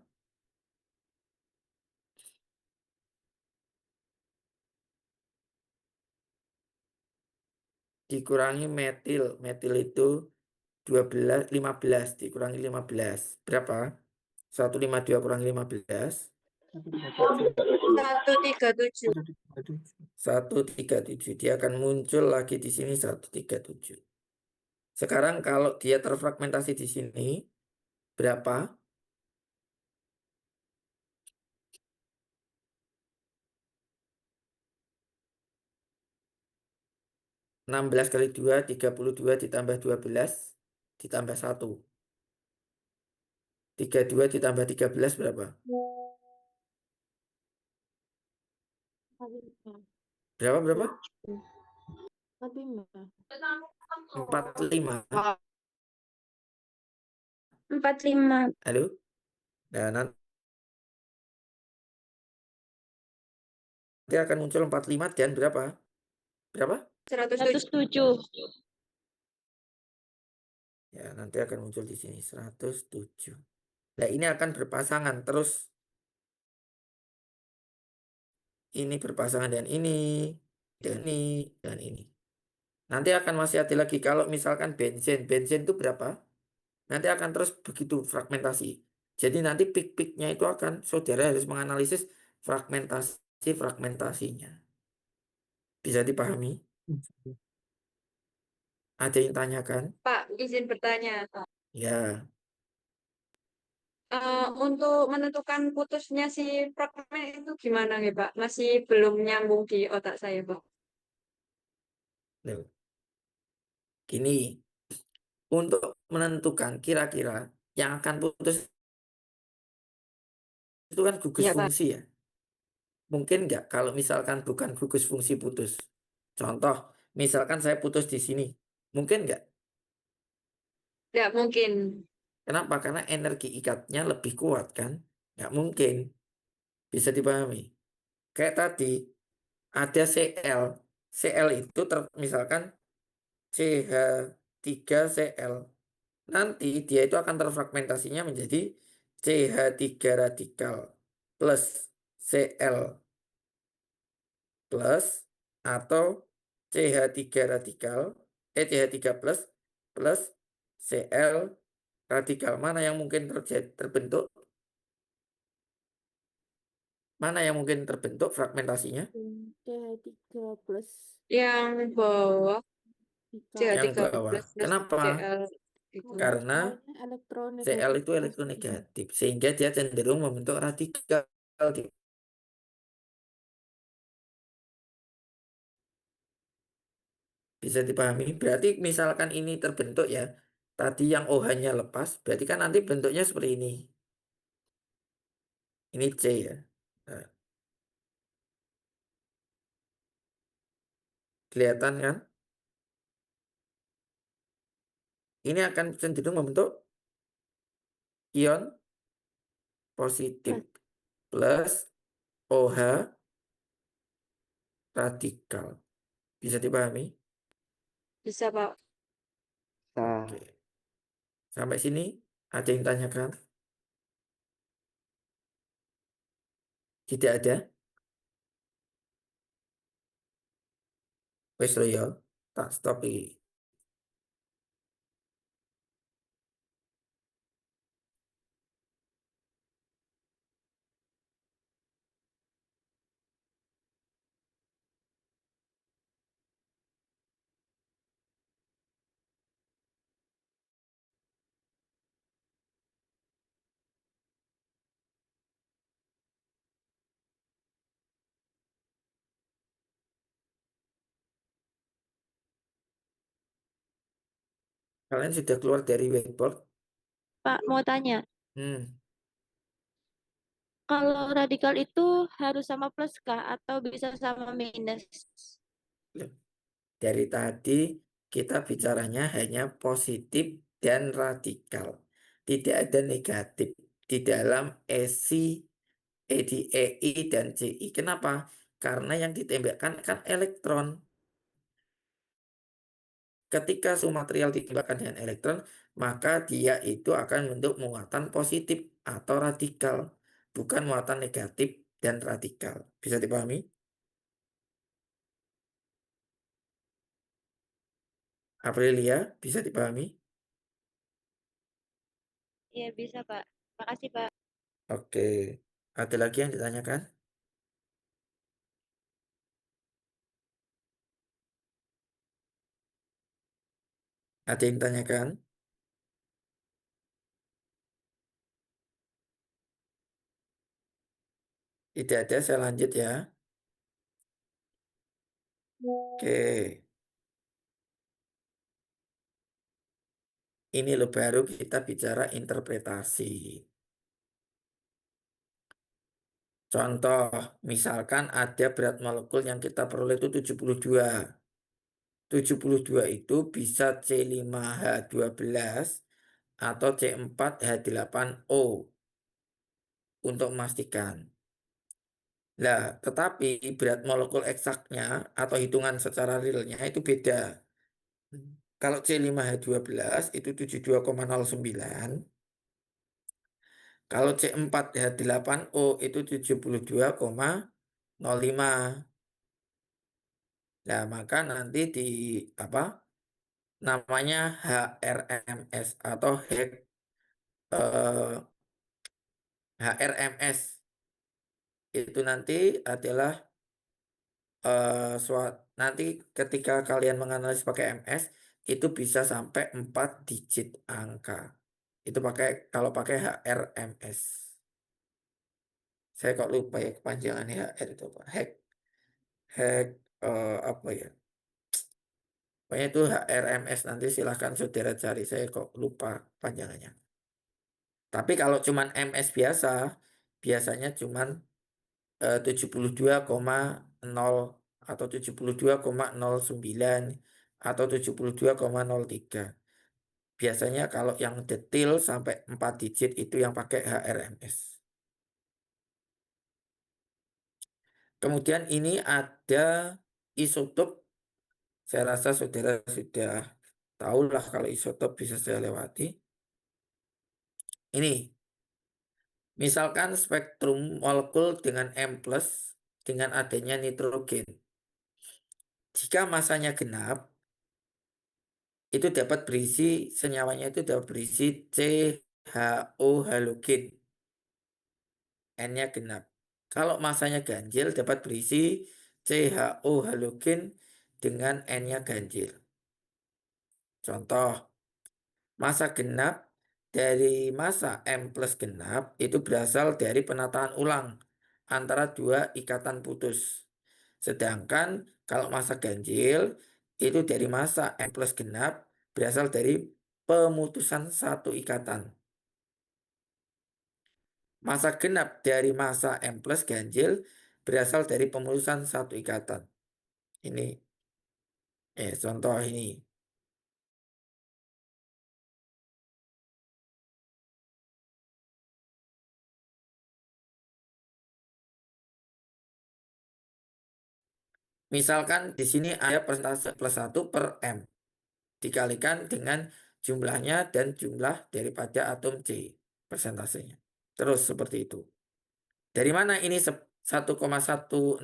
Speaker 1: Dikurangi metil. Metil itu 12, 15. Dikurangi 15. Berapa? 152 kurangi 15.
Speaker 3: 137.
Speaker 1: 137. Dia akan muncul lagi di sini 137. Sekarang kalau dia terfragmentasi di sini, berapa? 16 kali 2, 32 ditambah 12, ditambah 1. 32 ditambah 13 berapa?
Speaker 5: 45.
Speaker 1: Berapa?
Speaker 5: 45.
Speaker 1: 45.
Speaker 3: 45.
Speaker 1: Halo? Nah, nanti akan muncul 45 dan berapa? Berapa?
Speaker 3: 107.
Speaker 2: 107.
Speaker 1: Ya, nanti akan muncul di sini 107. Nah, ini akan berpasangan terus. Ini berpasangan dan ini, dan ini, dan ini. Nanti akan masih ada lagi kalau misalkan bensin. Bensin itu berapa? Nanti akan terus begitu fragmentasi. Jadi nanti pik-piknya itu akan saudara harus menganalisis fragmentasinya. Bisa dipahami? Ada yang tanyakan?
Speaker 3: Pak, izin bertanya.
Speaker 1: Ya,
Speaker 3: Untuk menentukan putusnya si fragmen itu gimana ya, Pak? Masih belum nyambung di otak saya, Pak.
Speaker 1: loh. Gini, untuk menentukan kira-kira yang akan putus itu kan gugus
Speaker 3: Iya, Pak.
Speaker 1: fungsi ya. Mungkin nggak kalau misalkan bukan gugus fungsi putus. Contoh, misalkan saya putus di sini. Mungkin nggak?
Speaker 3: Nggak mungkin.
Speaker 1: Kenapa? Karena energi ikatnya lebih kuat kan? Nggak mungkin. Bisa dipahami. Kayak tadi, ada Cl. Cl itu misalkan CH3Cl. Nanti dia itu akan terfragmentasinya menjadi CH3 radikal plus Cl plus atau CH3 radikal, CH3 plus plus Cl radikal. Mana yang mungkin terbentuk? Mana yang mungkin terbentuk fragmentasinya?
Speaker 5: CH3 plus
Speaker 3: Yang bawah
Speaker 1: Yang
Speaker 5: radikal.
Speaker 1: bawah.
Speaker 3: 13 plus
Speaker 1: Kenapa?
Speaker 3: Cl itu.
Speaker 1: Karena
Speaker 5: Soalnya
Speaker 1: Cl
Speaker 5: elektronegatif
Speaker 1: itu
Speaker 5: pastinya.
Speaker 1: elektronegatif, sehingga dia cenderung membentuk radikal. Bisa dipahami? Berarti misalkan ini terbentuk ya, tadi yang OH-nya lepas, berarti kan nanti bentuknya seperti ini. Ini C ya. Nah, kelihatan kan? Ini akan cenderung membentuk ion positif plus OH radikal. Bisa dipahami?
Speaker 3: Bisa, Pak.
Speaker 1: Oke. Sampai sini ada yang tanyakan? Tidak ada? Wes lo ya, tak stop iki. Kalian sudah keluar dari whiteboard?
Speaker 2: Pak, mau tanya.
Speaker 1: Hmm.
Speaker 2: Kalau radikal itu harus sama plus kah atau bisa sama minus?
Speaker 1: Dari tadi kita bicaranya hanya positif dan radikal. Tidak ada negatif di dalam ESI, EDI, dan CI. Kenapa? Karena yang ditembakkan kan elektron. Ketika suatu material ditembakkan dengan elektron, maka dia itu akan membentuk muatan positif atau radikal, bukan muatan negatif dan radikal. Bisa dipahami? Aprilia, bisa dipahami?
Speaker 2: Iya bisa, Pak. Makasih, Pak.
Speaker 1: Oke. Ada lagi yang ditanyakan? Ada yang ditanyakan? Tidak ada, saya lanjut ya. Oke. Ini loh baru kita bicara interpretasi. Contoh, misalkan ada berat molekul yang kita peroleh itu 72. 72 itu bisa C5H12 atau C4H8O untuk memastikan. Nah, tetapi berat molekul eksaknya atau hitungan secara realnya itu beda. Kalau C5H12 itu 72,09, kalau C4H8O itu 72,05. Nah, maka nanti di apa namanya HRMS atau HRMS itu nanti adalah nanti ketika kalian menganalisis pakai MS itu bisa sampai 4 digit angka. Itu kalau pakai HRMS. Saya kok lupa ya kepanjangannya HR itu apa? Apa ya? Pokoknya itu HRMS, nanti silahkan saudara cari, saya kok lupa panjangannya. Tapi kalau cuman MS biasa, biasanya cuman 72,0 atau 72,09 atau 72,03. Biasanya kalau yang detail sampai 4 digit itu yang pakai HRMS. Kemudian ini ada isotop. Saya rasa saudara sudah tahu lah kalau isotop, bisa saya lewati. Ini, misalkan spektrum molekul dengan M+ dengan adanya nitrogen. Jika masanya genap, itu dapat berisi, senyawanya itu dapat berisi CHO halogen. N-nya genap. Kalau masanya ganjil dapat berisi CHO halogen dengan N-nya ganjil. Contoh, masa genap dari masa M+ genap itu berasal dari penataan ulang antara dua ikatan putus. Sedangkan kalau masa ganjil itu dari masa M+ genap berasal dari pemutusan satu ikatan. Masa genap dari masa M+ ganjil berasal dari pemutusan satu ikatan. Ini contoh ini. Misalkan di sini ada persentase +1 per M dikalikan dengan jumlahnya dan jumlah daripada atom C, persentasenya. Terus seperti itu. Dari mana ini 1,1, 0,16,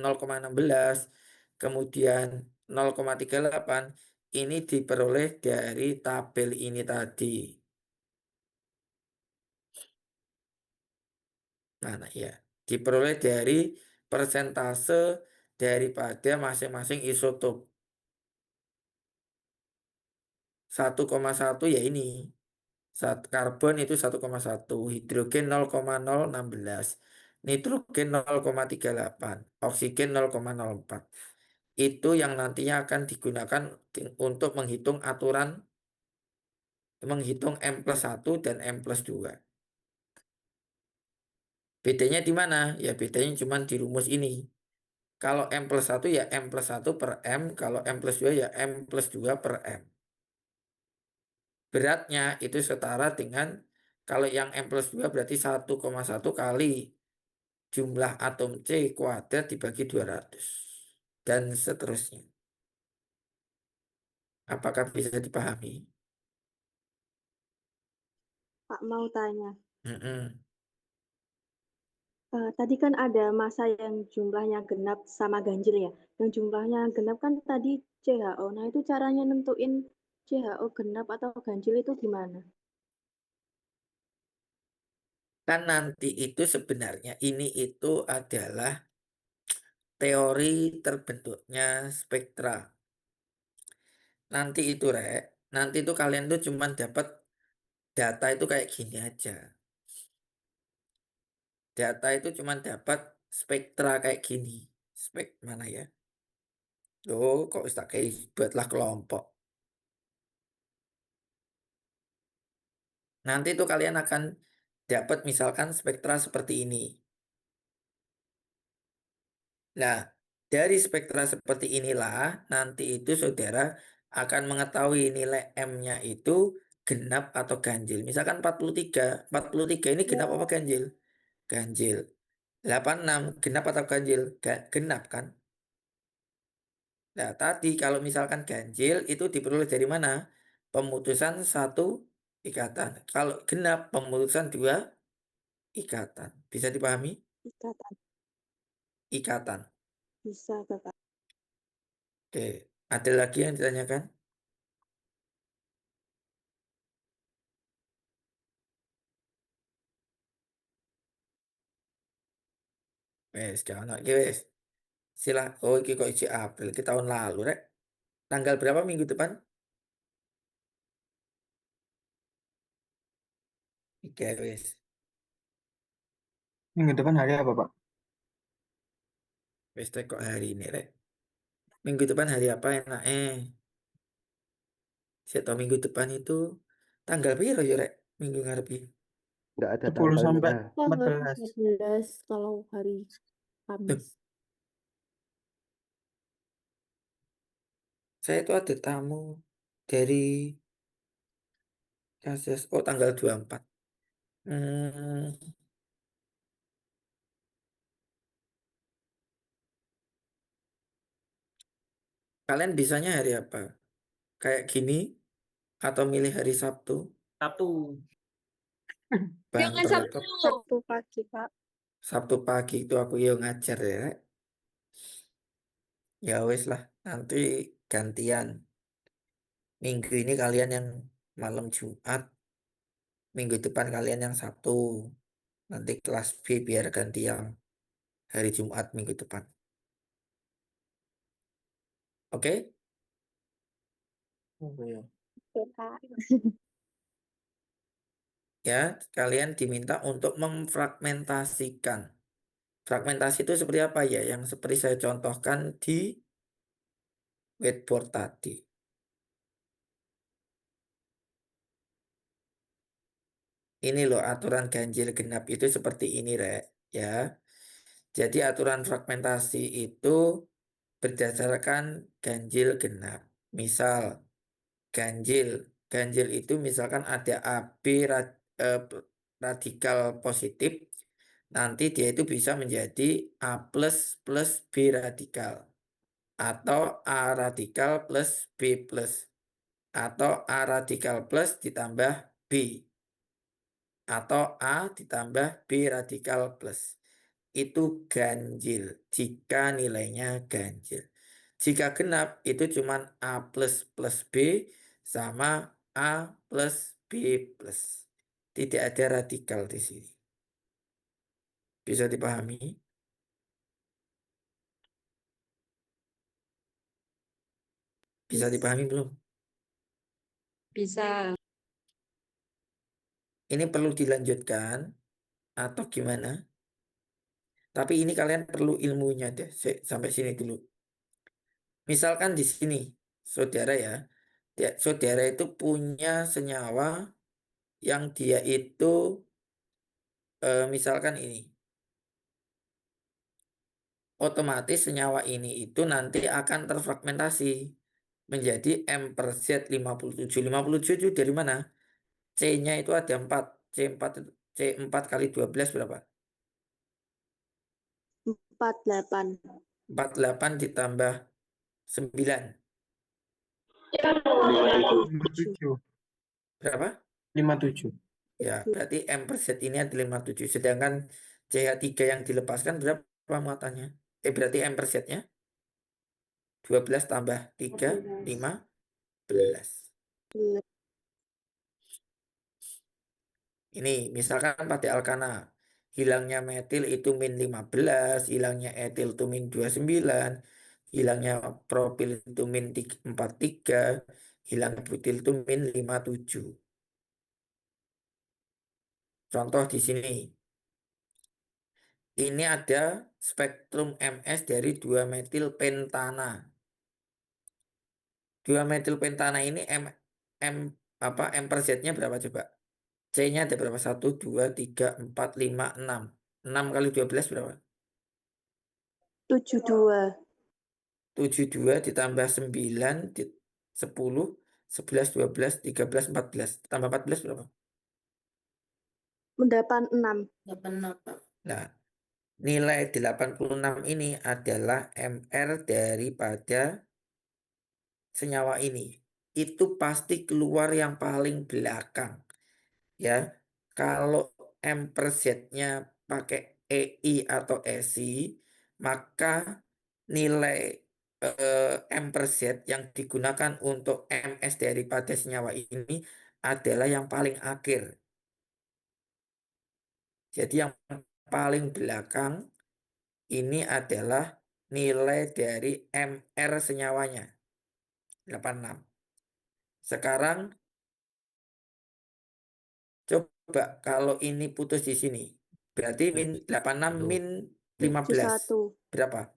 Speaker 1: kemudian 0,38, ini diperoleh dari tabel ini tadi. Nah, ya, diperoleh dari persentase daripada masing-masing isotop. 1,1 ya ini. Karbon itu 1,1, hidrogen 0,016, nitrogen 0,38, oksigen 0,04. Itu yang nantinya akan digunakan untuk menghitung menghitung M+1 dan M+2. Bedanya di mana? Ya bedanya cuma di rumus ini. Kalau M+1 ya M+1 per M, kalau M+2 ya M+2 per M. Beratnya itu setara dengan, kalau yang M+2 berarti 1,1 kali jumlah atom C kuadrat dibagi 200. Dan seterusnya. Apakah bisa dipahami?
Speaker 6: Pak mau tanya.
Speaker 1: Mm-mm.
Speaker 6: Tadi kan ada masa yang jumlahnya genap sama ganjil ya. Yang jumlahnya genap kan tadi CHO. Nah itu caranya nentuin CHO genap atau ganjil itu gimana?
Speaker 1: Kan nanti itu sebenarnya ini itu adalah teori terbentuknya spektra. Nanti itu nanti itu kalian tuh cuman dapat data itu kayak gini aja. Data itu cuman dapat spektra kayak gini. Spek mana ya? Loh, kok tak kayak buatlah kelompok. Nanti itu kalian akan dapat misalkan spektra seperti ini. Nah, dari spektra seperti inilah nanti itu saudara akan mengetahui nilai M-nya itu genap atau ganjil. Misalkan 43. 43 ini genap apa ganjil? Ganjil. 86 genap atau ganjil? Genap kan? Nah, tadi kalau misalkan ganjil itu diperoleh dari mana? Pemutusan satu ikatan. Kalau genap pemutusan dua ikatan. Bisa dipahami?
Speaker 6: Ikatan.
Speaker 1: Ikatan.
Speaker 6: Bisa, Kakak.
Speaker 1: Oke. Ada lagi yang ditanyakan? Wes, jangan lagi wes. Sila. Oh, iki kok isi April. Kita tahun lalu, rek. Tanggal berapa minggu depan? Oke, wes.
Speaker 4: Minggu depan hari apa, Pak?
Speaker 1: Wes, kok hari ini, rek. Minggu depan hari apa enak? Saya tahu minggu depan itu tanggal berapa ya, rek? Minggu ngarepi.
Speaker 7: Nggak ada
Speaker 4: 10 sampai
Speaker 7: tanggalnya.
Speaker 5: Tanggal
Speaker 4: 14.
Speaker 5: 14 kalau hari
Speaker 1: Loh,
Speaker 5: Kamis.
Speaker 1: saya itu ada tamu dari Kasus. Oh, tanggal 24. Hmm, kalian bisanya hari apa? Kayak gini atau milih hari Sabtu?
Speaker 4: Sabtu.
Speaker 3: Jangan
Speaker 1: Bangsat.
Speaker 3: Sabtu.
Speaker 6: Sabtu pagi, Pak.
Speaker 1: Sabtu pagi itu aku yang ngajar ya, rek. Ya wes lah, nanti gantian. Minggu ini kalian yang malam Jumat, minggu depan kalian yang Sabtu. Nanti kelas B biar ganti yang hari Jumat minggu depan. Oke?
Speaker 4: Oke.
Speaker 6: Oke, Kak.
Speaker 1: Ya, kalian diminta untuk memfragmentasikan. Fragmentasi itu seperti apa ya? Yang seperti saya contohkan di whiteboard tadi. Ini loh aturan ganjil genap itu seperti ini, Rek. Ya. Jadi aturan fragmentasi itu berdasarkan ganjil genap. Misal ganjil, ganjil itu misalkan ada AB radikal positif, nanti dia itu bisa menjadi A plus B radikal atau A radikal plus B plus atau A radikal plus ditambah B atau A ditambah B radikal plus. Itu ganjil jika nilainya ganjil. Jika genap itu cuman A plus B sama A plus B plus. Tidak ada radikal di sini. Bisa dipahami? Bisa dipahami belum?
Speaker 3: Bisa.
Speaker 1: Ini perlu dilanjutkan atau gimana? Tapi ini kalian perlu ilmunya deh. Sampai sini dulu. Misalkan di sini, saudara ya, saudara itu punya senyawa yang dia itu misalkan ini, otomatis senyawa ini itu nanti akan terfragmentasi menjadi M per Z 57. 57 itu dari mana? C-nya itu ada 4. C4 itu C4 kali 12 berapa?
Speaker 6: 48.
Speaker 1: 48 ditambah 9.
Speaker 4: 57.
Speaker 1: Berapa?
Speaker 4: 57.
Speaker 1: Ya, berarti M per Z ini ada 57. Sedangkan CH3 yang dilepaskan berapa muatannya? Berarti M per Z-nya 12 tambah 3, 15. Ini misalkan pada alkana hilangnya metil itu min 15, hilangnya etil itu min 29, hilangnya propil itu min 43, hilang butil itu min 57. Contoh di sini. Ini ada spektrum MS dari 2 metil pentana. 2 metil pentana ini M apa M per Z-nya berapa coba? C-nya ada berapa? 1, 2, 3, 4, 5, 6. 6 kali 12 berapa?
Speaker 6: 72.
Speaker 1: 72 ditambah 9, 10, 11, 12, 13, 14. Tambah 14 berapa?
Speaker 6: Mendapat 6.
Speaker 1: Nah, nilai 86 ini adalah MR daripada senyawa ini. Itu pasti keluar yang paling belakang. Ya, kalau M per Z-nya pakai EI atau ESI, maka nilai M per Z yang digunakan untuk MS daripada senyawa ini adalah yang paling akhir. Jadi yang paling belakang ini adalah nilai dari MR senyawanya, 86. Sekarang coba kalau ini putus di sini. Berarti min 86 min 15.
Speaker 6: 71.
Speaker 1: Berapa?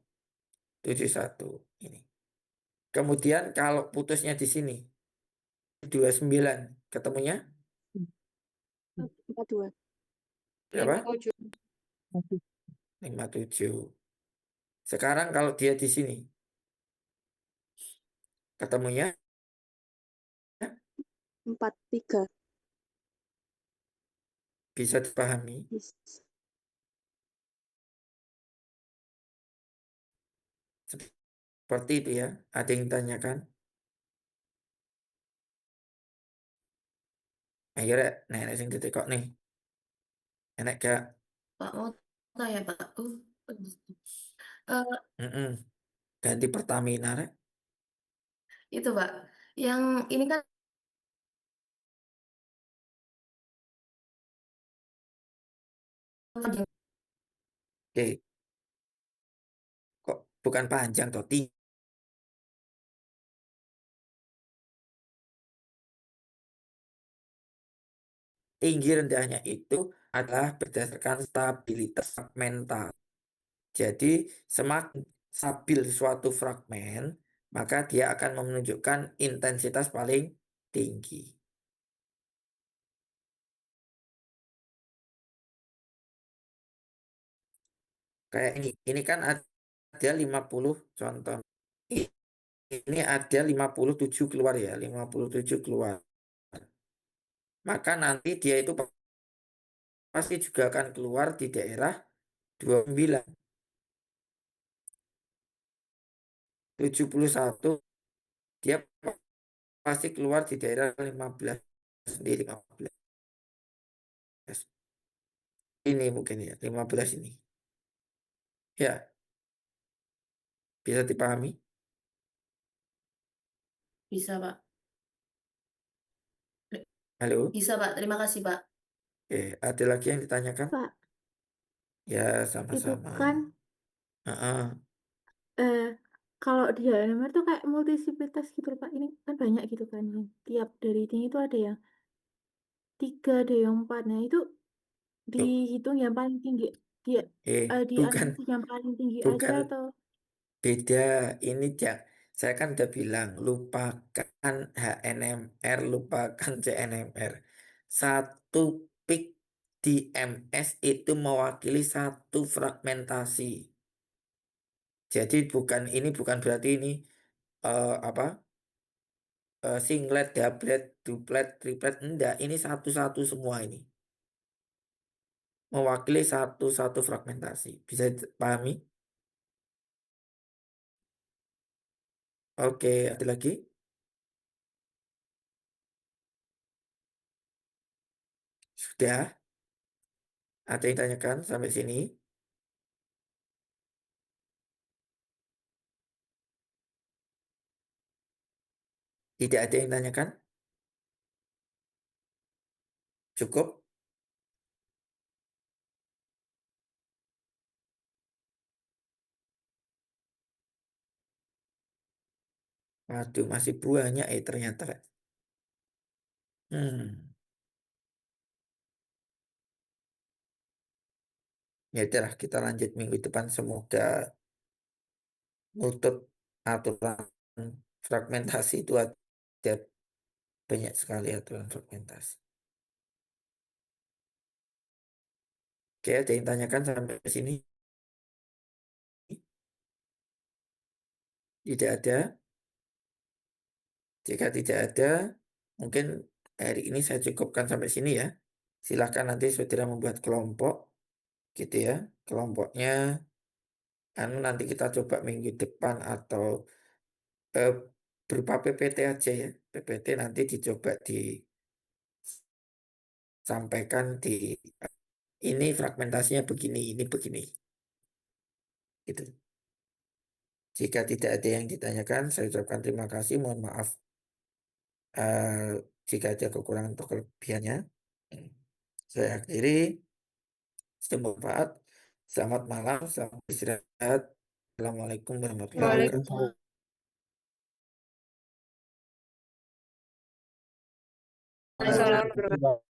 Speaker 1: 71 ini. Kemudian kalau putusnya di sini 29, ketemunya
Speaker 6: 42.
Speaker 1: berapa?
Speaker 3: 57.
Speaker 1: 57. Sekarang kalau dia di sini ketemunya
Speaker 6: 43.
Speaker 1: bisa dipahami.
Speaker 6: Yes.
Speaker 1: Seperti itu ya. Ada yang tanyakan? Ayo rek, nenek sing titik kok nih. Enak gak?
Speaker 7: Pak mau tanya Pak. Eh,
Speaker 1: Mm-mm. Ganti Pertamina rek.
Speaker 7: itu Pak, yang ini kan
Speaker 1: Oke, kok bukan panjang toh, tinggi rendahnya itu adalah berdasarkan stabilitas fragmental. Jadi semakin stabil suatu fragmen, maka dia akan menunjukkan intensitas paling tinggi. Kayak ini kan ada 50 contoh. Ini ada 57 keluar ya, 57 keluar. Maka nanti dia itu pasti juga akan keluar di daerah 29. 71 dia pasti keluar di daerah 15 di 15. Ini mungkin ya, 15 ini. Ya, bisa dipahami?
Speaker 7: bisa Pak.
Speaker 1: Halo?
Speaker 7: Bisa Pak, terima kasih Pak.
Speaker 1: Oke, ada lagi yang ditanyakan?
Speaker 5: Pak,
Speaker 1: Ya,
Speaker 5: itu
Speaker 1: sama-sama.
Speaker 5: kan
Speaker 1: Heeh.
Speaker 5: eh kalau di HNMR tuh kayak multisiplitas gitu loh, Pak. Ini kan banyak gitu kan. Tiap dari ini itu ada yang 3, ada yang 4. Nah, itu
Speaker 1: Tuh.
Speaker 5: dihitung yang paling tinggi. Dia
Speaker 1: Bukan,
Speaker 5: dianalisis yang paling tinggi aja
Speaker 1: bukan
Speaker 5: atau
Speaker 1: beda. Ini saya kan udah bilang, lupakan HNMR, lupakan CNMR. Satu peak di MS itu mewakili satu fragmentasi. Jadi ini bukan berarti ini apa singlet, doublet, duplet, triplet. Enggak, ini satu-satu semua ini. Mewakili satu-satu fragmentasi. Bisa dipahami? Oke, ada lagi? Sudah? Ada yang tanyakan sampai sini? Tidak ada yang tanyakan? Cukup? Waduh, masih banyak ternyata. Ya itulah, kita lanjut minggu depan. Semoga nutut aturan fragmentasi itu ada banyak sekali aturan fragmentasi. Oke, ada yang tanyakan sampai sini? Tidak ada. Jika tidak ada, mungkin hari ini saya cukupkan sampai sini ya. Silahkan nanti saudara membuat kelompok gitu ya. Kelompoknya nanti kita coba minggu depan atau eh, berupa PPT aja ya. PPT nanti dicoba disampaikan ini fragmentasinya begini, ini begini. Gitu. Jika tidak ada yang ditanyakan, saya ucapkan terima kasih. Mohon maaf jika ada kekurangan atau kelebihannya. Saya akhiri. Bermanfaat. Selamat malam, selamat istirahat. Assalamualaikum warahmatullahi wabarakatuh.
Speaker 3: Waalaikumsalam.
Speaker 4: Waalaikumsalam.